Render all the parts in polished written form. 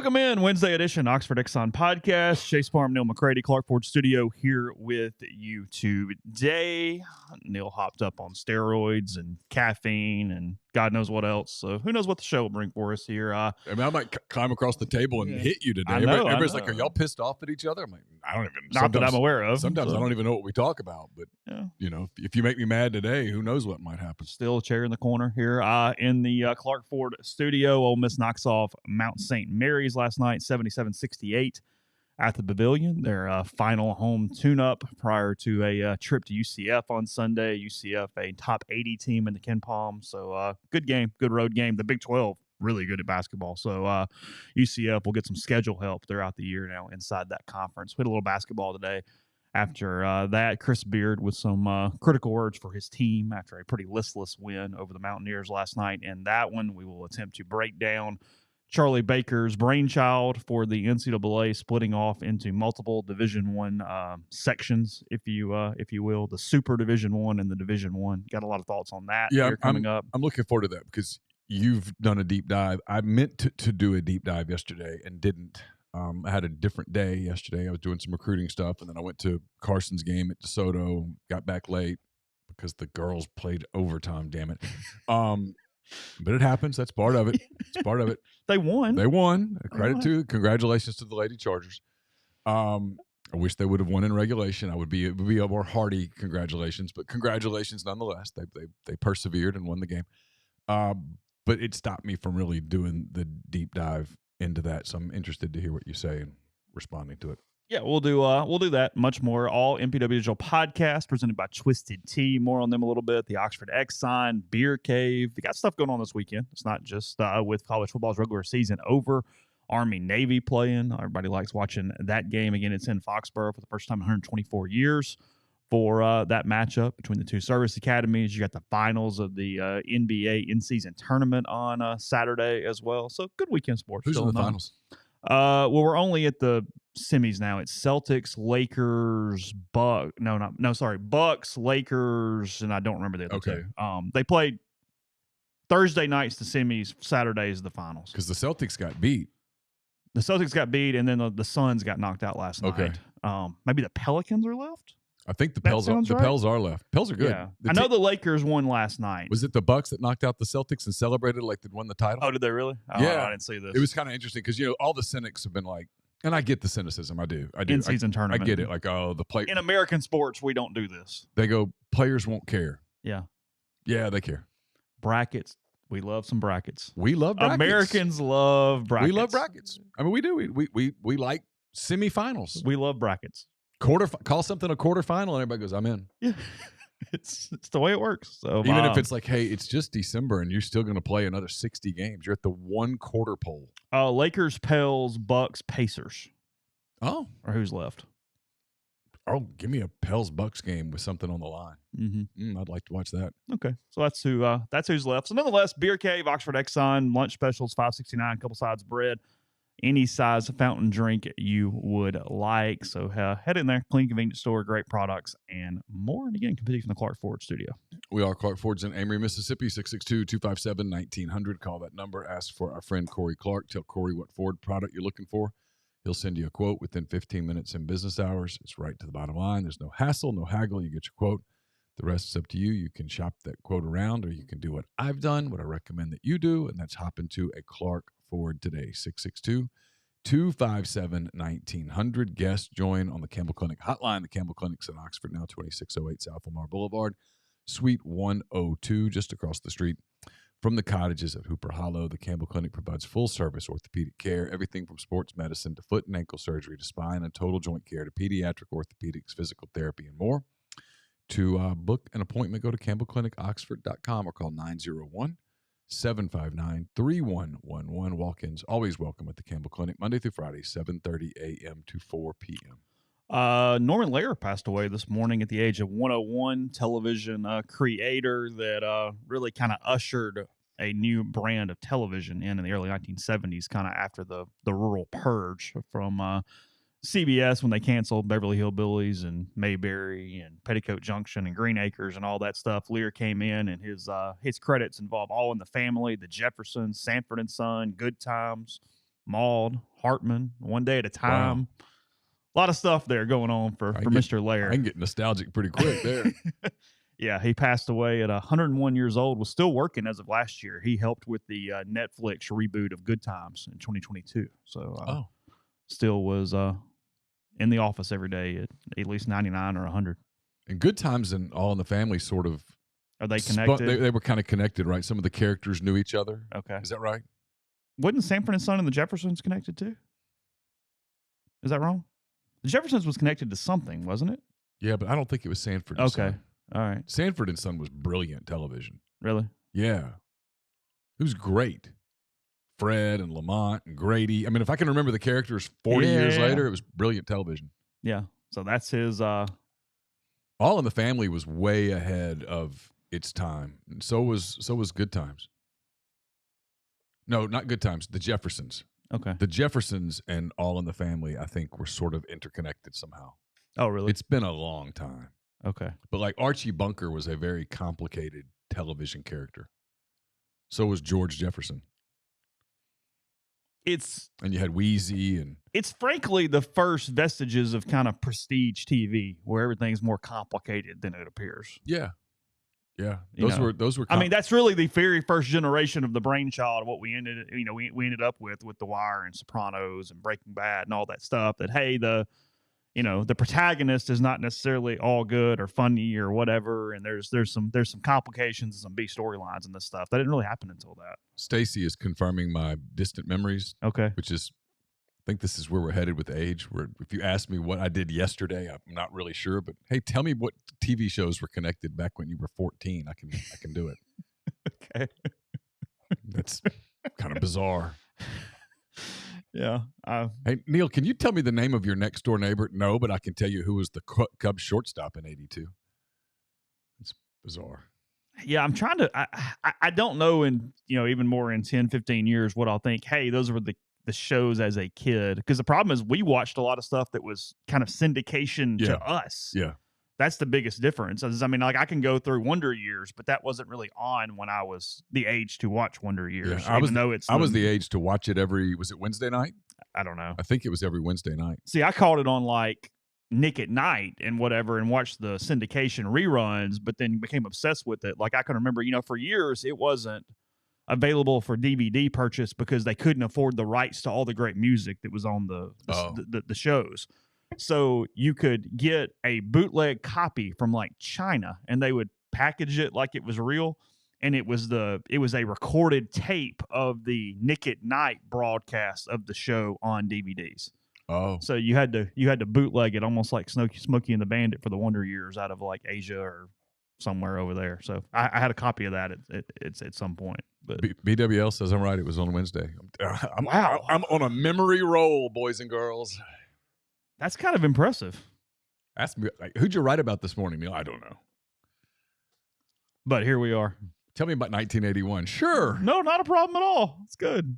Welcome in Wednesday edition Oxford Exxon Podcast. Chase Parham, Neal, McCready, Clark Ford Studio here with you today. Neal hopped up on steroids and caffeine and God knows what else. So who knows what the show will bring for us here. I might climb across the table and hit you today. I know, Everybody's like, are y'all pissed off at each other? I'm like, I don't even. Not that I'm aware of. Sometimes I don't even know what we talk about. But, you know, if you make me mad today, who knows what might happen. Still a chair in the corner here in the Clark Ford Studio. Ole Miss knocks off Mount St. Mary's last night, 77-68 at the Pavilion. Their final home tune-up prior to a trip to UCF on Sunday. UCF, a top 80 team in the Ken Palm. So good game, good road game. The Big 12, really good at basketball. So UCF will get some schedule help throughout the year now inside that conference. We had a little basketball today. After that, Chris Beard with some critical words for his team after a pretty listless win over the Mountaineers last night. And that one we will attempt to break down. Charlie Baker's brainchild for the NCAA splitting off into multiple Division I sections, if you will, the Super Division I and the Division I. Got a lot of thoughts on that coming up. I'm looking forward to that because you've done a deep dive. I meant to do a deep dive yesterday and didn't. I had a different day yesterday. I was doing some recruiting stuff, and then I went to Carson's game at DeSoto, got back late because the girls played overtime, damn it. But it happens. That's part of it. It's part of it. They won. Congratulations to the Lady Chargers. I wish they would have won in regulation. It would be a more hearty congratulations, but congratulations nonetheless. They persevered and won the game. But it stopped me from really doing the deep dive into that. So I'm interested to hear what you say and responding to it. Yeah, we'll do that much more. All MPW Digital Podcast presented by Twisted Tea. More on them a little bit. The Oxford Exxon, Beer Cave. They got stuff going on this weekend. It's not just with college football's regular season over. Army Navy playing. Everybody likes watching that game. Again, it's in Foxborough for the first time in 124 years for that matchup between the two service academies. You got the finals of the NBA in-season tournament on Saturday as well. So good weekend sports. Who's in the finals? Well, we're only at the semis now. It's Celtics, Lakers, Bucks, Lakers, and I don't remember the other two. They played Thursday nights the semis, Saturdays the finals. Because the Celtics got beat. The Celtics got beat, and then the Suns got knocked out last night. Maybe the Pelicans are left? I think the Pels are left. Pels are good. Yeah. I know the Lakers won last night. Was it the Bucks that knocked out the Celtics and celebrated like they'd won the title? Oh, did they really? Yeah. I didn't see this. It was kind of interesting because, all the cynics have been like, and I get the cynicism. I do. In-season tournament. I get it. Like, the play. In American sports, we don't do this. They go, players won't care. Yeah. Yeah, they care. Brackets. We love some brackets. We love brackets. Americans love brackets. We love brackets. I mean, we do. We like semifinals. We love brackets. Call something a quarterfinal, and everybody goes, I'm in. Yeah. It's the way it works. So even if it's like, hey, it's just December and you're still going to play another 60 games, you're at the 1 quarter poll. Lakers, Pels, Bucks, Pacers. Oh. Or who's left? Oh, give me a Pels Bucks game with something on the line. Mm-hmm. I'd like to watch that. Okay, so that's who's left. So nonetheless, Beer Cave, Oxford Exxon, lunch specials, $5.69, couple sides of bread, any size fountain drink you would like. So head in there, clean, convenient store, great products, and more. And again, competing from the Clark Ford Studio. We are Clark Ford's in Amory, Mississippi, 662-257-1900. Call that number. Ask for our friend Corey Clark. Tell Corey what Ford product you're looking for. He'll send you a quote within 15 minutes in business hours. It's right to the bottom line. There's no hassle, no haggle. You get your quote. The rest is up to you. You can shop that quote around, or you can do what I've done, what I recommend that you do, and that's hop into a Clark Ford today. 662-257-1900. Guests join on the Campbell Clinic hotline. The Campbell Clinic's in Oxford now, 2608 South Lamar Boulevard, Suite 102, just across the street from the cottages at Hooper Hollow. The Campbell Clinic provides full-service orthopedic care, everything from sports medicine to foot and ankle surgery to spine and total joint care to pediatric orthopedics, physical therapy, and more. To book an appointment, go to campbellclinicoxford.com or call 901-759-3111. Walk-ins always welcome at the Campbell Clinic, Monday through Friday, 7:30 a.m. to 4 p.m. Norman Lear passed away this morning at the age of 101, television creator that really kind of ushered a new brand of television in the early 1970s, kind of after the rural purge from CBS when they canceled Beverly Hillbillies and Mayberry and Petticoat Junction and Green Acres and all that stuff. Lear came in, and his credits involve All in the Family, The Jeffersons, Sanford and Son, Good Times, Maud, Hartman, One Day at a Time. Wow. A lot of stuff there going on for Mr. Lear. I can get nostalgic pretty quick there. Yeah, he passed away at 101 years old, was still working as of last year. He helped with the Netflix reboot of Good Times in 2022. So still was in the office every day at least 99 or 100. And Good Times and All in the Family sort of are they connected? They were kind of connected, right? Some of the characters knew each other. Okay. Is that right? Wasn't Sanford and Son and the Jeffersons connected too? Is that wrong? The Jeffersons was connected to something, wasn't it? Yeah, but I don't think it was Sanford and Son. Okay. All right. Sanford and Son was brilliant television. Really? Yeah. It was great. Fred and Lamont and Grady. I mean, if I can remember the characters 40 years later, it was brilliant television. Yeah. So that's his All in the Family was way ahead of its time. And so was Good Times. No, not Good Times. The Jeffersons. Okay. The Jeffersons and All in the Family, I think, were sort of interconnected somehow. Oh, really? It's been a long time. Okay. But like Archie Bunker was a very complicated television character. So was George Jefferson. And you had Wheezy and it's frankly the first vestiges of kind of prestige TV where everything's more complicated than it appears. Yeah. Yeah. Those were I mean, that's really the very first generation of the brainchild of what we ended up with The Wire and Sopranos and Breaking Bad and all that stuff that, hey, the protagonist is not necessarily all good or funny or whatever, and there's some complications and some B storylines and this stuff. That didn't really happen until that. Stacy is confirming my distant memories. Okay. Which is, I think this is where we're headed with age. Where if you ask me what I did yesterday, I'm not really sure. But hey, tell me what TV shows were connected back when you were 14. I can do it. Okay. That's kind of bizarre. Yeah. Hey, Neal, can you tell me the name of your next door neighbor? No, but I can tell you who was the Cubs shortstop in '82. It's bizarre. Yeah, I'm trying to. I don't know in even more in 10, 15 years what I'll think. Hey, those were the shows as a kid, because the problem is we watched a lot of stuff that was kind of syndication to us. Yeah. That's the biggest difference. I mean, like I can go through Wonder Years, but that wasn't really on when I was the age to watch Wonder Years. Yeah, I was the age to watch it was it Wednesday night? I don't know. I think it was every Wednesday night. See, I caught it on like Nick at Night and whatever and watched the syndication reruns, but then became obsessed with it. Like I can remember, for years it wasn't available for DVD purchase because they couldn't afford the rights to all the great music that was on the shows. So you could get a bootleg copy from like China and they would package it like it was real. And it was a recorded tape of the Nick at Night broadcast of the show on DVDs. Oh, so you had to bootleg it almost like Smokey and the Bandit for the Wonder Years out of like Asia or somewhere over there. So I had a copy of that at some point. But BWL says I'm right. It was on Wednesday. Wow, I'm on a memory roll, boys and girls. That's kind of impressive. Ask me, who'd you write about this morning, Neal? I don't know. But here we are. Tell me about 1981. Sure. No, not a problem at all. It's good.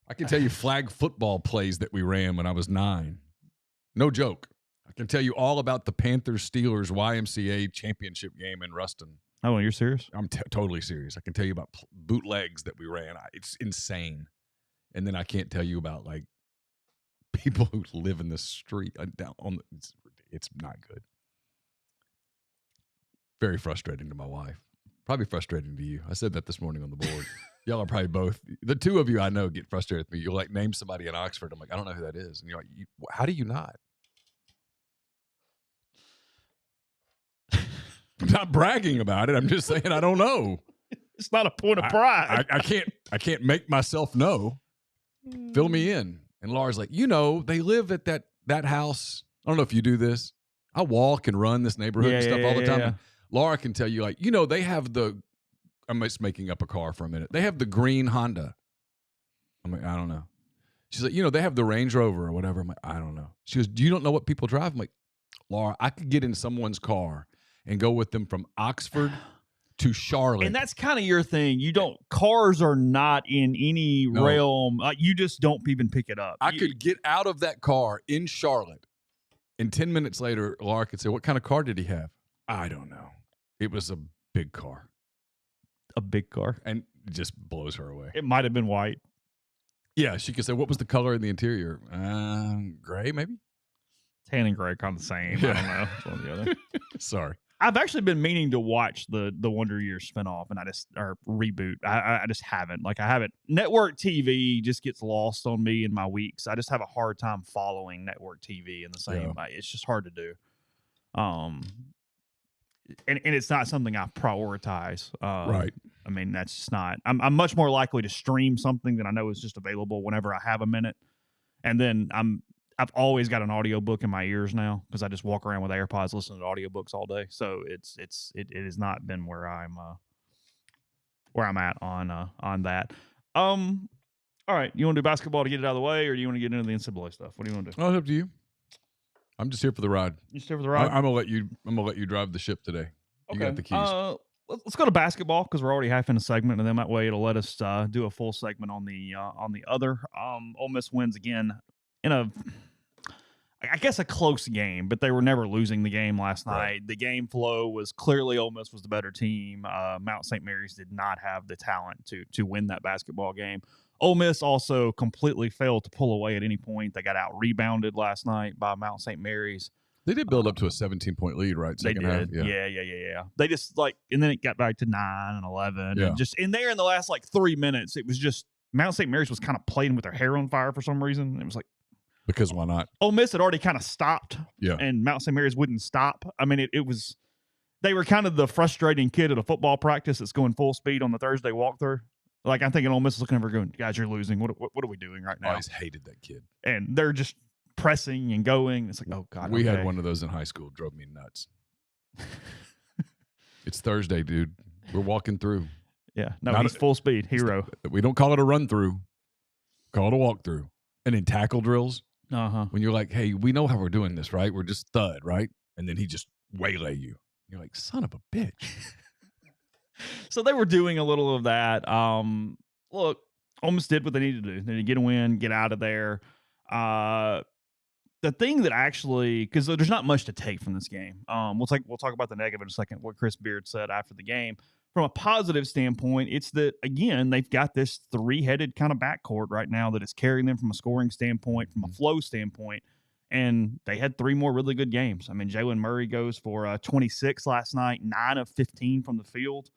I can tell you flag football plays that we ran when I was 9. No joke. I can tell you all about the Panthers-Steelers YMCA championship game in Ruston. Oh, you're serious? I'm totally serious. I can tell you about bootlegs that we ran. It's insane. And then I can't tell you about like people who live in the street it's not good. Very frustrating to my wife. Probably frustrating to you. I said that this morning on the board. Y'all are probably both. The two of you I know get frustrated with me. You'll like name somebody in Oxford. I'm like, I don't know who that is. And you're like, how do you not? I'm not bragging about it. I'm just saying I don't know. It's not a point of pride. I can't make myself know. Fill me in. And Laura's like, they live at that house. I don't know if you do this. I walk and run this neighborhood and stuff all the time. Yeah. Laura can tell you, like, they have I'm just making up a car for a minute. They have the green Honda. I'm like, I don't know. She's like, they have the Range Rover or whatever. I'm like, I don't know. She goes, you don't know what people drive? I'm like, Laura, I could get in someone's car and go with them from Oxford to Charlotte. And that's kind of your thing. Cars are not in any realm. You just don't even pick it up. I could get out of that car in Charlotte, and 10 minutes later, Laura could say, what kind of car did he have? I don't know. It was a big car. A big car. And it just blows her away. It might have been white. Yeah, she could say, what was the color in the interior? Gray, maybe? Tan and gray kind of the same. Yeah. I don't know. It's one or the other. Sorry. I've actually been meaning to watch the Wonder Years spinoff or reboot. I just haven't. Like, I haven't. Network TV just gets lost on me in my weeks. I just have a hard time following network TV in the same way. It's just hard to do. And it's not something I prioritize. Right. I mean, that's just not. I'm much more likely to stream something that I know is just available whenever I have a minute. And then I've always got an audiobook in my ears now because I just walk around with AirPods listening to audiobooks all day. So it has not been where I'm at on that. All right, you want to do basketball to get it out of the way, or do you want to get into the NCAA stuff? What do you want to do? Oh, it's up to you. I'm just here for the ride. You just here for the ride? I'm gonna let you drive the ship today. You got the keys. Let's go to basketball because we're already half in a segment, and then that way it'll let us do a full segment on the other. Ole Miss wins again in I guess a close game, but they were never losing the game last night. Right. The game flow was clearly Ole Miss was the better team. Mount St. Mary's did not have the talent to win that basketball game. Ole Miss also completely failed to pull away at any point. They got out rebounded last night by Mount St. Mary's. They did build up to a 17-point lead, right? They did. Half? Yeah. They just and then it got back to 9 and 11. Yeah. And just in there in the last 3 minutes, it was just Mount St. Mary's was kind of playing with their hair on fire for some reason. It was like, because why not? Ole Miss had already kind of stopped. Yeah. And Mount St. Mary's wouldn't stop. I mean, it was, they were kind of the frustrating kid at a football practice that's going full speed on the Thursday walkthrough. Like, I'm thinking Ole Miss is looking over going, guys, you're losing. What are we doing right now? I always hated that kid. And they're just pressing and going. It's like, oh, God. We had one of those in high school. Drove me nuts. It's Thursday, dude. We're walking through. Yeah. No, he's full speed. Hero. We don't call it a run through. Call it a walk through. And in tackle drills, when you're like, hey, we know how we're doing this, right? We're just thud, right? And then he just waylay you. You're like, son of a bitch. So they were doing a little of that. Look, Ole Miss did what they needed to do. They needed to get a win, get out of there. The thing that actually, because there's not much to take from this game. We'll talk about the negative in a second, what Chris Beard said after the game. From a positive standpoint, it's that, again, they've got this three-headed kind of backcourt right now that is carrying them from a scoring standpoint, from a flow standpoint, and they had 3 more really good games. I mean, Jalen Murray goes for 26 last night, 9 of 15 from the field.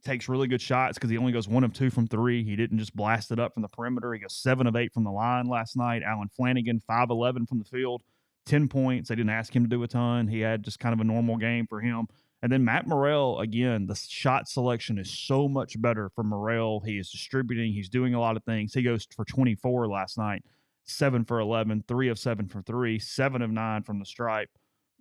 Takes really good shots because he only goes 1 of 2 from 3. He didn't just blast it up from the perimeter. He goes 7 of 8 from the line last night. Allen Flanagan, 5-11 from the field, 10 points. They didn't ask him to do a ton. He had just kind of a normal game for him. And then Matt Morrell, again, the shot selection is so much better for Morrell. He is distributing. He's doing a lot of things. He goes for 24 last night, 7 for 11, 3 of 7 for 3, 7 of 9 from the stripe.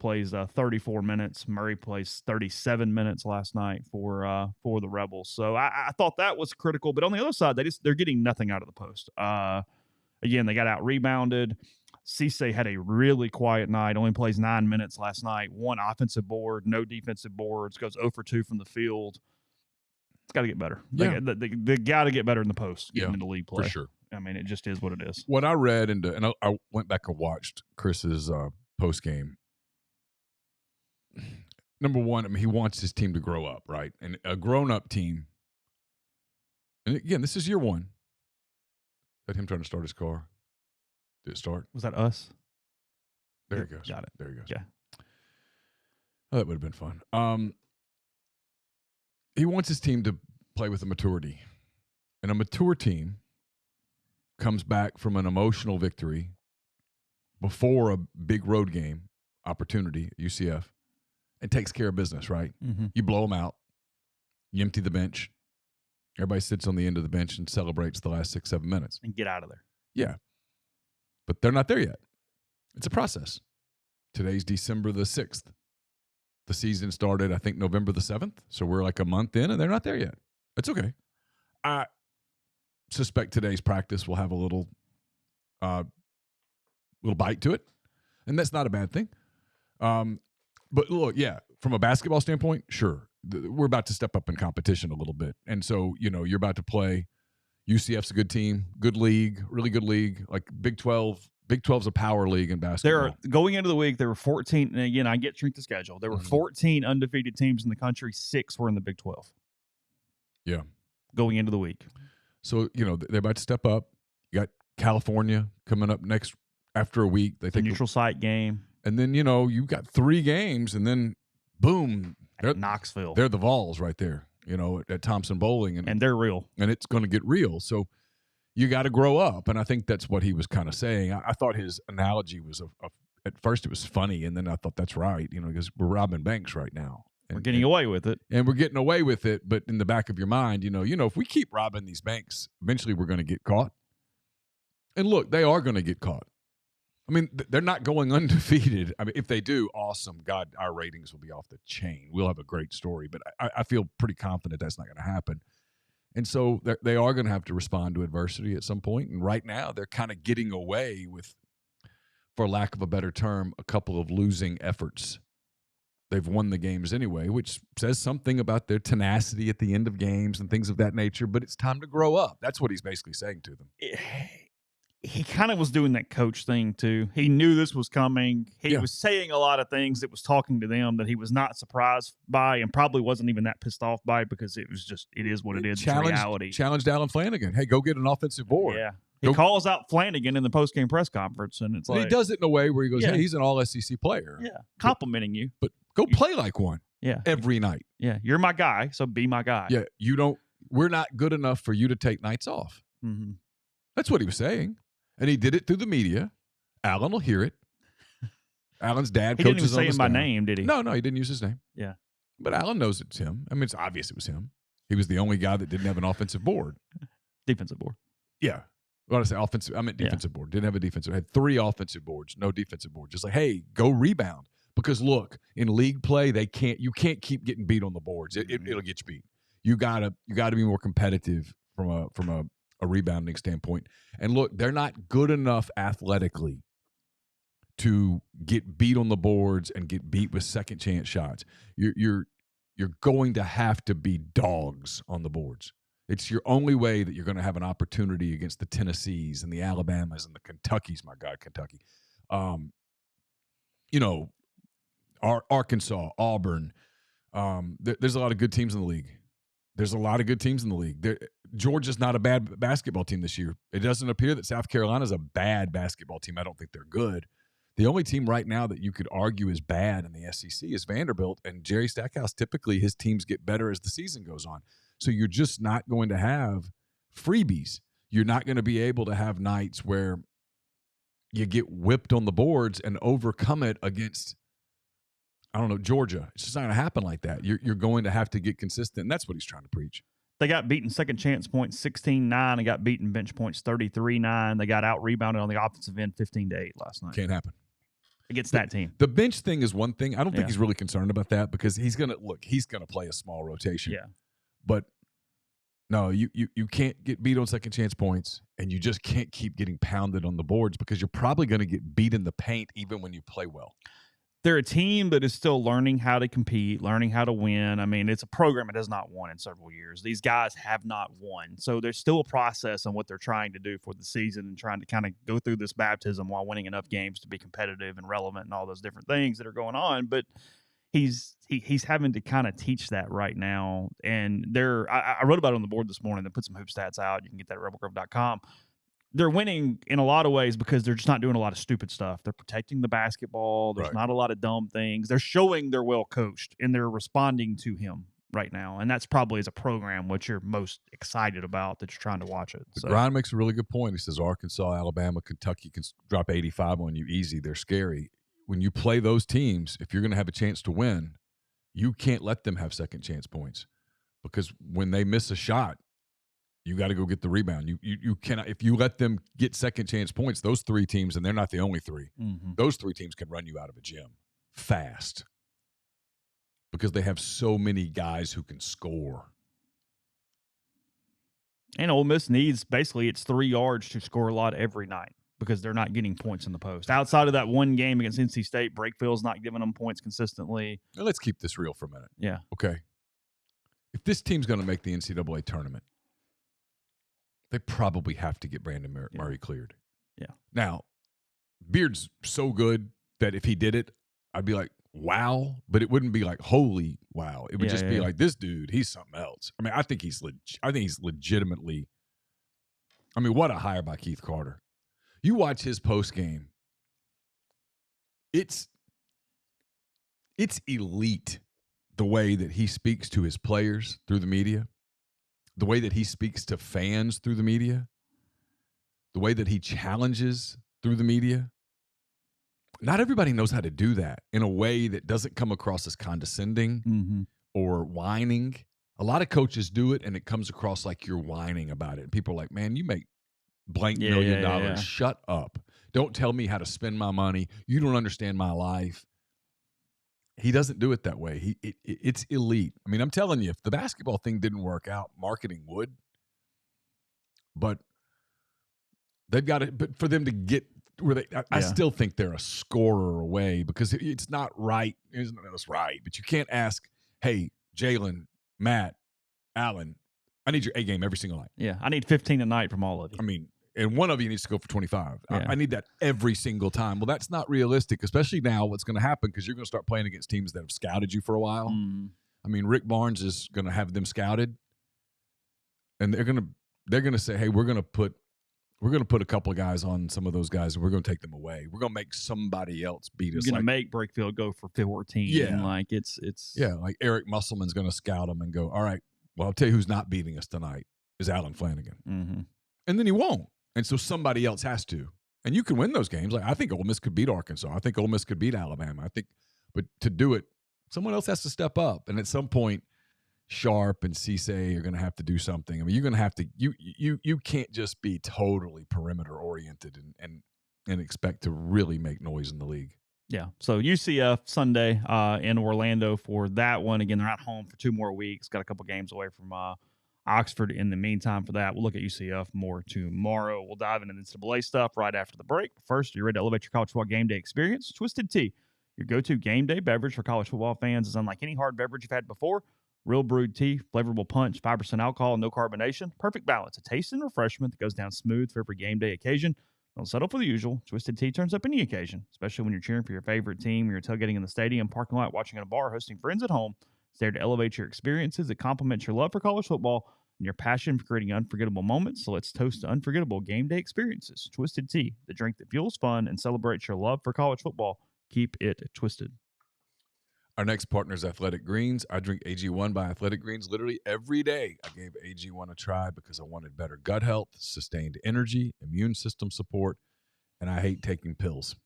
Plays 34 minutes. Murray plays 37 minutes last night for the Rebels. So I thought that was critical. But on the other side, they're getting nothing out of the post. Again, they got out rebounded. Cisse had a really quiet night. Only plays 9 minutes last night. 1 offensive board, no defensive boards. Goes 0 for 2 from the field. It's got to get better. Yeah. They got to get better in the post getting into league play. For sure. I mean, it just is what it is. What I read and I went back and watched Chris's post game. Number one, I mean, he wants his team to grow up, right? And a grown-up team. And again, this is year 1. Is that him trying to start his car? Did it start? Was that us? There he goes. Got it. There he goes. Yeah. Oh, that would have been fun. He wants his team to play with a maturity. And a mature team comes back from an emotional victory before a big road game opportunity at UCF and takes care of business, right? Mm-hmm. You blow them out. You empty the bench. Everybody sits on the end of the bench and celebrates the last 6-7 minutes. And get out of there. Yeah. But they're not there yet. It's a process. Today's December the 6th. The season started, I think, November the 7th. So we're like a month in, and they're not there yet. It's okay. I suspect today's practice will have a little bite to it, and that's not a bad thing. But look, yeah, from a basketball standpoint, sure. We're about to step up in competition a little bit. And so, you're about to play. UCF's a good team, good league, really good league, like Big 12. Big 12's a power league in basketball. Going into the week, there were 14. And again, I get strength of schedule. There were 14 undefeated teams in the country. 6 were in the Big 12. Yeah. Going into the week. So, they're about to step up. You got California coming up next after a week. They The neutral site game. And then, you got 3 games, and then, boom. Knoxville. They're the Vols right there, at Thompson Bowling. And they're real. And it's going to get real. So you got to grow up. And I think that's what he was kind of saying. I thought his analogy was, at first it was funny, and then I thought that's right, because we're robbing banks right now. We're getting away with it. And we're getting away with it, but in the back of your mind, if we keep robbing these banks, eventually we're going to get caught. And look, they are going to get caught. I mean, they're not going undefeated. I mean, if they do, awesome. God, our ratings will be off the chain. We'll have a great story, but I feel pretty confident that's not going to happen. And so they are going to have to respond to adversity at some point. And right now, they're kind of getting away with, for lack of a better term, a couple of losing efforts. They've won the games anyway, which says something about their tenacity at the end of games and things of that nature, but it's time to grow up. That's what he's basically saying to them. He kind of was doing that coach thing, too. He knew this was coming. He was saying a lot of things that was talking to them that he was not surprised by and probably wasn't even that pissed off by because it is what it is. It's reality. Challenged Alan Flanagan. Hey, go get an offensive board. Yeah. He calls out Flanagan in the post-game press conference, and it's like... He does it in a way where he goes, hey, he's an all-SEC player. Yeah, complimenting you. But go play like one every night. Yeah, you're my guy, so be my guy. Yeah, we're not good enough for you to take nights off. Mm-hmm. That's what he was saying. And he did it through the media. Alan will hear it. Alan's dad coaches on the staff. He didn't even say my name, did he? No, he didn't use his name. Yeah. But Alan knows it's him. I mean, it's obvious it was him. He was the only guy that didn't have an offensive board. Defensive board. Yeah. What did I say? Offensive. I meant defensive board. Didn't have a defensive. Had 3 offensive boards, no defensive board. Just like, hey, go rebound. Because look, in league play, you can't keep getting beat on the boards. It'll get you beat. You gotta be more competitive from a rebounding standpoint. And look, they're not good enough athletically to get beat on the boards and get beat with second chance shots. You're going to have to be dogs on the boards. It's your only way that you're going to have an opportunity against the Tennessees and the Alabamas and the Kentuckys. My God, Kentucky. Arkansas, Auburn. There's a lot of good teams in the league. Georgia's not a bad basketball team this year. It doesn't appear that South Carolina's a bad basketball team. I don't think they're good. The only team right now that you could argue is bad in the SEC is Vanderbilt, and Jerry Stackhouse, typically his teams get better as the season goes on. So you're just not going to have freebies. You're not going to be able to have nights where you get whipped on the boards and overcome it against, Georgia. It's just not going to happen like that. You're going to have to get consistent, and that's what he's trying to preach. They got beaten second chance points 16-9. They got beaten bench points 33-9. They got out-rebounded on the offensive end 15-8 last night. Can't happen. Against that team. The bench thing is one thing. I don't think he's really concerned about that because he's going to play a small rotation. Yeah. But no, you can't get beat on second chance points, and you just can't keep getting pounded on the boards because you're probably going to get beat in the paint even when you play well. They're a team that is still learning how to compete, learning how to win. I mean, it's a program that has not won in several years. These guys have not won. So there's still a process on what they're trying to do for the season and trying to kind of go through this baptism while winning enough games to be competitive and relevant and all those different things that are going on. But he's having to kind of teach that right now. And I wrote about it on the board this morning. They put some hoop stats out. You can get that at rebelgrove.com. They're winning in a lot of ways because they're just not doing a lot of stupid stuff. They're protecting the basketball. There's not a lot of dumb things. They're showing they're well coached, and they're responding to him right now. And that's probably as a program what you're most excited about that you're trying to watch it. So. Brian makes a really good point. He says Arkansas, Alabama, Kentucky can drop 85 on you easy. They're scary. When you play those teams, if you're going to have a chance to win, you can't let them have second chance points because when they miss a shot, you got to go get the rebound. You cannot, if you let them get second chance points, those 3 teams, and they're not the only 3, those 3 teams can run you out of a gym fast because they have so many guys who can score. And Ole Miss needs, basically, it's 3 yards to score a lot every night because they're not getting points in the post. Outside of that one game against NC State, Breakfield's not giving them points consistently. Now let's keep this real for a minute. Yeah. Okay. If this team's going to make the NCAA tournament, they probably have to get Brandon Murray cleared. Yeah. Now, Beard's so good that if he did it, I'd be like, wow. But it wouldn't be like, holy wow. It would just be like, this dude, he's something else. I mean, I think he's legitimately I mean, what a hire by Keith Carter. You watch his post game. It's elite the way that he speaks to his players through the media, the way that he speaks to fans through the media, the way that he challenges through the media. Not everybody knows how to do that in a way that doesn't come across as condescending or whining. A lot of coaches do it, and it comes across like you're whining about it. And people are like, man, you make blank $1 million. Yeah. Shut up. Don't tell me how to spend my money. You don't understand my life. He doesn't do it that way. It's elite. I mean, I'm telling you, if the basketball thing didn't work out, marketing would. But they've got it. But for them to get where I still think they're a scorer away, because it's not right. It's not right. But you can't ask, hey, Jalen, Matt, Allen, I need your A game every single night. Yeah, I need 15 a night from all of you. I mean, and one of you needs to go for 25. Yeah. I need that every single time. Well, that's not realistic, especially now what's going to happen, because you're going to start playing against teams that have scouted you for a while. I mean, Rick Barnes is going to have them scouted, and they're going to say, hey, we're going to put a couple of guys on some of those guys, and we're going to take them away. We're going to make somebody else beat us. You're going to make Brakefield go for 14. Yeah. Like it's like Eric Musselman's going to scout them and go, all right, well, I'll tell you who's not beating us tonight is Alan Flanagan. And then he won't. And so somebody else has to. And you can win those games. Like, I think Ole Miss could beat Arkansas. I think Ole Miss could beat Alabama. But to do it, someone else has to step up. And at some point, Sharp and Cisse are going to have to do something. I mean, you're going to have to. You can't just be totally perimeter oriented and expect to really make noise in the league. Yeah. So UCF Sunday in Orlando for that one. Again, they're at home for 2 more weeks. Got a couple games away from Oxford in the meantime for that. We'll look at UCF more tomorrow. We'll dive into the NCAA stuff right after the break. First, are you ready to elevate your college football game day experience? Twisted Tea, your go-to game day beverage for college football fans, is unlike any hard beverage you've had before. Real brewed tea, flavorful punch, 5% alcohol, no carbonation. Perfect balance. A taste and refreshment that goes down smooth for every game day occasion. Don't settle for the usual. Twisted Tea turns up any occasion, especially when you're cheering for your favorite team, you're tailgating in the stadium, parking lot, watching at a bar, hosting friends at home. It's there to elevate your experiences. It complements your love for college football and your passion for creating unforgettable moments. So let's toast to unforgettable game day experiences. Twisted Tea, the drink that fuels fun and celebrates your love for college football. Keep it twisted. Our next partner is Athletic Greens. I drink AG1 by Athletic Greens literally every day. I gave AG1 a try because I wanted better gut health, sustained energy, immune system support, and I hate taking pills.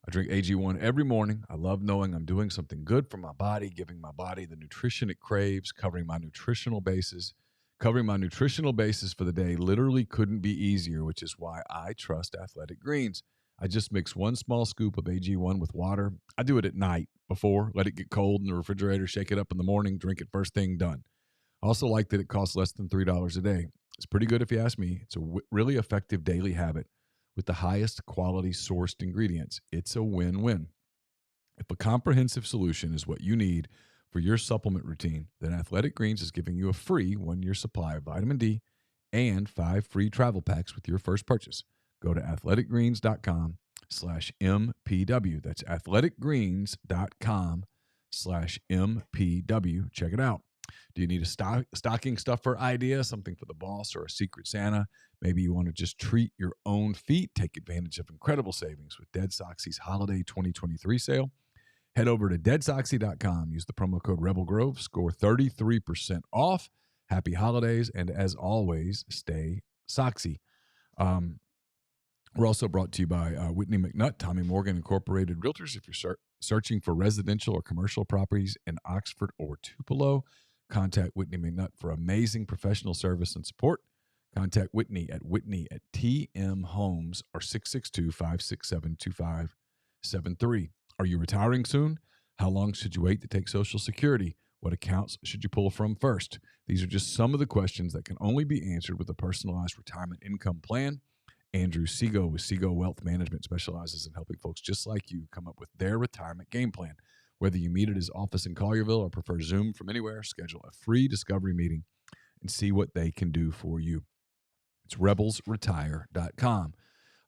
I drink AG1 every morning. I love knowing I'm doing something good for my body, giving my body the nutrition it craves, covering my nutritional bases. Covering my nutritional basis for the day literally couldn't be easier, which is why I trust Athletic Greens. I just mix 1 small scoop of AG1 with water. I do it at night before, let it get cold in the refrigerator, shake it up in the morning, drink it first thing, done. I also like that it costs less than $3 a day. It's pretty good if you ask me. It's a really effective daily habit with the highest quality sourced ingredients. It's a win-win. If a comprehensive solution is what you need for your supplement routine, then Athletic Greens is giving you a free 1-year supply of vitamin D and 5 free travel packs with your first purchase. Go to athleticgreens.com/MPW. That's athleticgreens.com/MPW. Check it out. Do you need a stocking stuffer idea, something for the boss or a secret Santa? Maybe you want to just treat your own feet. Take advantage of incredible savings with Dead Soxy's Holiday 2023 sale. Head over to deadsoxy.com. Use the promo code RebelGrove. Score 33% off. Happy holidays. And as always, stay Soxy. We're also brought to you by Whitney McNutt, Tommy Morgan Incorporated Realtors. If you're searching for residential or commercial properties in Oxford or Tupelo, contact Whitney McNutt for amazing professional service and support. Contact Whitney at TM Homes or 662-567-2573. Are you retiring soon? How long should you wait to take Social Security? What accounts should you pull from first? These are just some of the questions that can only be answered with a personalized retirement income plan. Andrew Seago with Seago Wealth Management specializes in helping folks just like you come up with their retirement game plan. Whether you meet at his office in Collierville or prefer Zoom from anywhere, schedule a free discovery meeting and see what they can do for you. It's rebelsretire.com.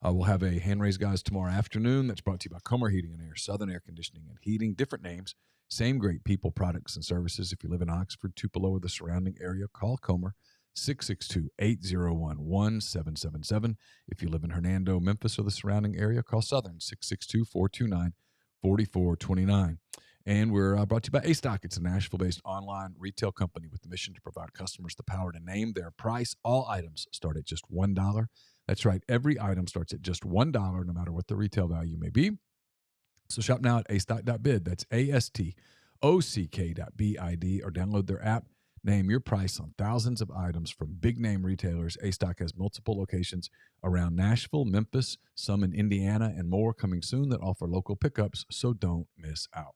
We'll have a hand raise, guys, tomorrow afternoon. That's brought to you by Comer Heating and Air, Southern Air Conditioning and Heating. Different names, same great people, products, and services. If you live in Oxford, Tupelo, or the surrounding area, call Comer, 662-801-1777. If you live in Hernando, Memphis, or the surrounding area, call Southern 662-429-4429. And we're brought to you by A-Stock. It's a Nashville-based online retail company with the mission to provide customers the power to name their price. All items start at just $1. That's right. Every item starts at just $1, no matter what the retail value may be. So shop now at astock.bid. That's ASTOCK.BID, or download their app. Name your price on thousands of items from big-name retailers. A-Stock has multiple locations around Nashville, Memphis, some in Indiana, and more coming soon that offer local pickups, so don't miss out.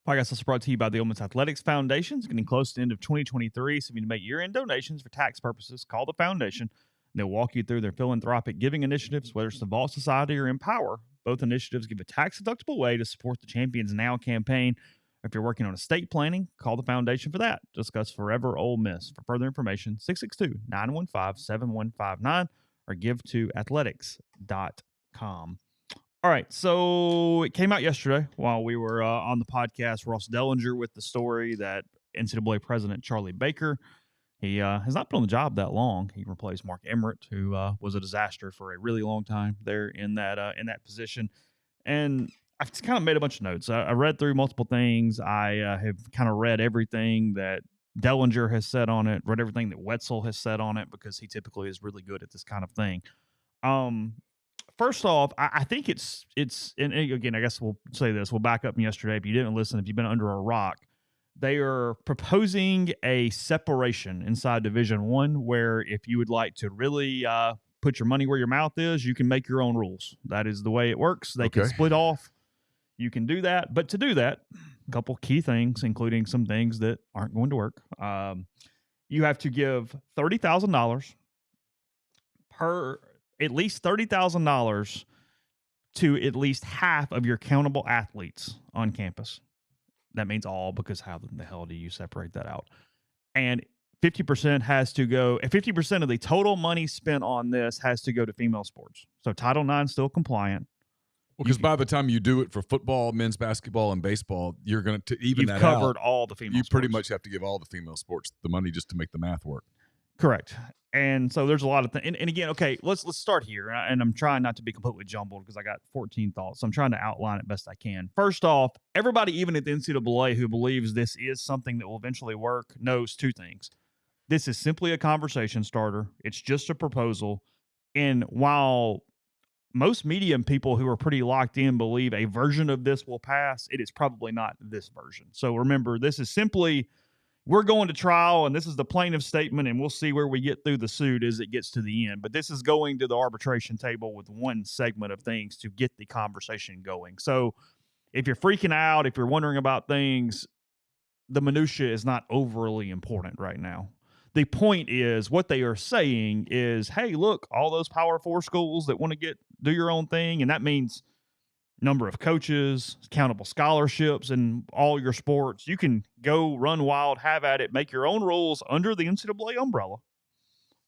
Podcast also brought to you by the Ole Miss Athletics Foundation. It's getting close to the end of 2023, so if you need to make year-end donations for tax purposes, call the foundation. They'll walk you through their philanthropic giving initiatives, whether it's the Vault Society or Empower. Both initiatives give a tax-deductible way to support the Champions Now campaign. If you're working on estate planning, call the foundation for that. Discuss Forever Ole Miss. For further information, 662-915-7159 or give to athletics.com. All right, so it came out yesterday while we were on the podcast, Ross Dellenger with the story that NCAA President Charlie Baker, he has not been on the job that long. He replaced Mark Emmert, who was a disaster for a really long time there in that position. And I've just kind of made a bunch of notes. I read through multiple things. I have kind of read everything that Dellenger has said on it, read everything that Wetzel has said on it, because he typically is really good at this kind of thing. First off, I think it's and again, I guess we'll say this. We'll back up from yesterday. If you didn't listen, if you've been under a rock, they are proposing a separation inside Division I, where if you would like to really put your money where your mouth is, you can make your own rules. That is the way it works. They can split off. You can do that. But to do that, a couple key things, including some things that aren't going to work. You have to give $30,000 per, at least $30,000 to at least half of your countable athletes on campus. That means all, because how the hell do you separate that out? And 50% has to go, 50% of the total money spent on this has to go to female sports. So Title IX still compliant. Well, because by the time you do it for football, men's basketball, and baseball, you're going to even that out. You've covered all the female sports. You pretty much have to give all the female sports the money just to make the math work. Correct. And so there's a lot of things. And again, okay, let's start here. And I'm trying not to be completely jumbled because I got 14 thoughts. So I'm trying to outline it best I can. First off, everybody, even at the NCAA, who believes this is something that will eventually work, knows two things. This is simply a conversation starter. It's just a proposal. And while most media and people who are pretty locked in believe a version of this will pass, it is probably not this version. So remember, this is simply, we're going to trial, and this is the plaintiff's statement, and we'll see where we get through the suit as it gets to the end. But this is going to the arbitration table with one segment of things to get the conversation going. So if you're freaking out, if you're wondering about things, the minutia is not overly important right now. The point is, what they are saying is, hey, look, all those Power 4 schools that want to do your own thing, and that means number of coaches, countable scholarships, and all your sports. You can go run wild, have at it, make your own rules under the NCAA umbrella.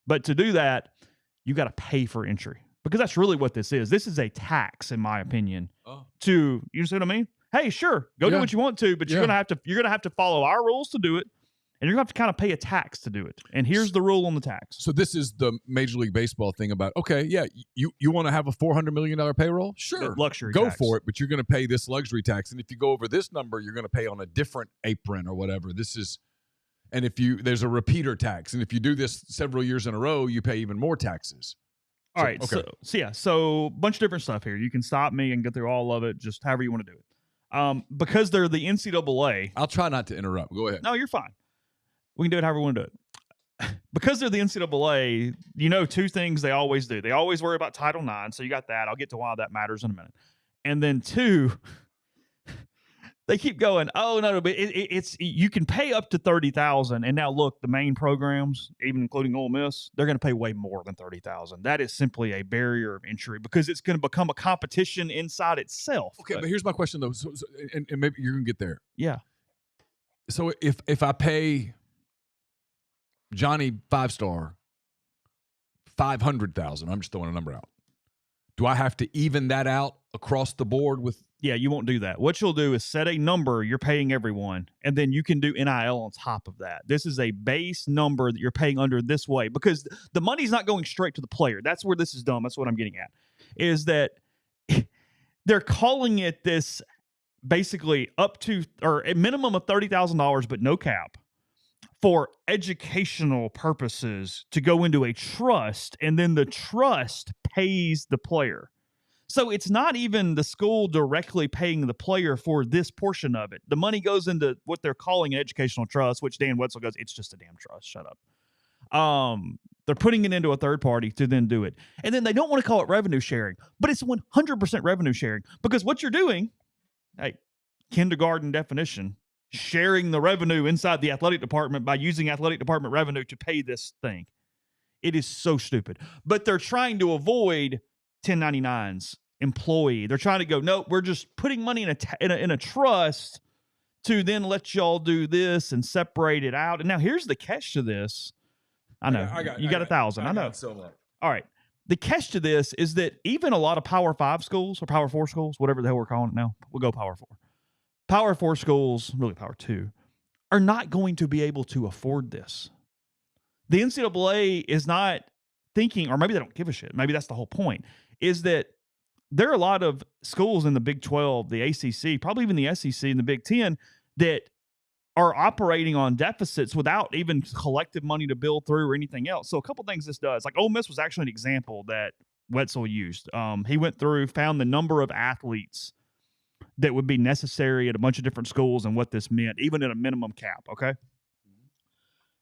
But to do that, you got to pay for entry, because that's really what this is. This is a tax, in my opinion. To, you see what I mean? Hey, sure, go do what you want to, but you're gonna have to follow our rules to do it. And you're going to have to kind of pay a tax to do it. And here's the rule on the tax. So this is the Major League Baseball thing about, okay, yeah, you want to have a $400 million payroll? Sure. Luxury Go tax. for it, but you're going to pay this luxury tax. And if you go over this number, you're going to pay on a different apron or whatever. And if there's a repeater tax. And if you do this several years in a row, you pay even more taxes. All right. Okay. So a bunch of different stuff here. You can stop me and get through all of it, just however you want to do it. Because they're the NCAA. I'll try not to interrupt. Go ahead. No, you're fine. We can do it however we want to do it. Because they're the NCAA, two things they always do. They always worry about Title IX, so you got that. I'll get to why that matters in a minute. And then two, they keep going, oh, no, but it's you can pay up to $30,000. And now, look, the main programs, even including Ole Miss, they're going to pay way more than $30,000. That is simply a barrier of entry because it's going to become a competition inside itself. Okay, but here's my question, though, and maybe you're going to get there. Yeah. So if I pay Johnny 5-star $500,000. I'm just throwing a number out. Do I have to even that out across the board with? Yeah, you won't do that. What you'll do is set a number you're paying everyone, and then you can do NIL on top of that. This is a base number that you're paying under this way because the money's not going straight to the player. That's where this is dumb. That's what I'm getting at, is that they're calling it this basically up to or a minimum of $30,000, but no cap for educational purposes to go into a trust, and then the trust pays the player. So it's not even the school directly paying the player for this portion of it. The money goes into what they're calling an educational trust, which Dan Wetzel goes, it's just a damn trust. Shut up. They're putting it into a third party to then do it. And then they don't want to call it revenue sharing, but it's 100% revenue sharing because what you're doing, hey, kindergarten definition, sharing the revenue inside the athletic department by using athletic department revenue to pay this thing. It is so stupid. But they're trying to avoid 1099s, employee. They're trying to go, no, we're just putting money in a trust to then let y'all do this and separate it out. And now here's the catch to this. I know. You got 1,000. I know. So much. All right. The catch to this is that even a lot of Power 5 schools or Power 4 schools, whatever the hell we're calling it now, we'll go Power 4. Power 4 schools, really Power 2, are not going to be able to afford this. The NCAA is not thinking, or maybe they don't give a shit. Maybe that's the whole point, is that there are a lot of schools in the Big 12, the ACC, probably even the SEC and the Big 10 that are operating on deficits without even collective money to build through or anything else. So a couple things this does. Like Ole Miss was actually an example that Wetzel used. He went through, found the number of athletes that would be necessary at a bunch of different schools and what this meant, even at a minimum cap, okay?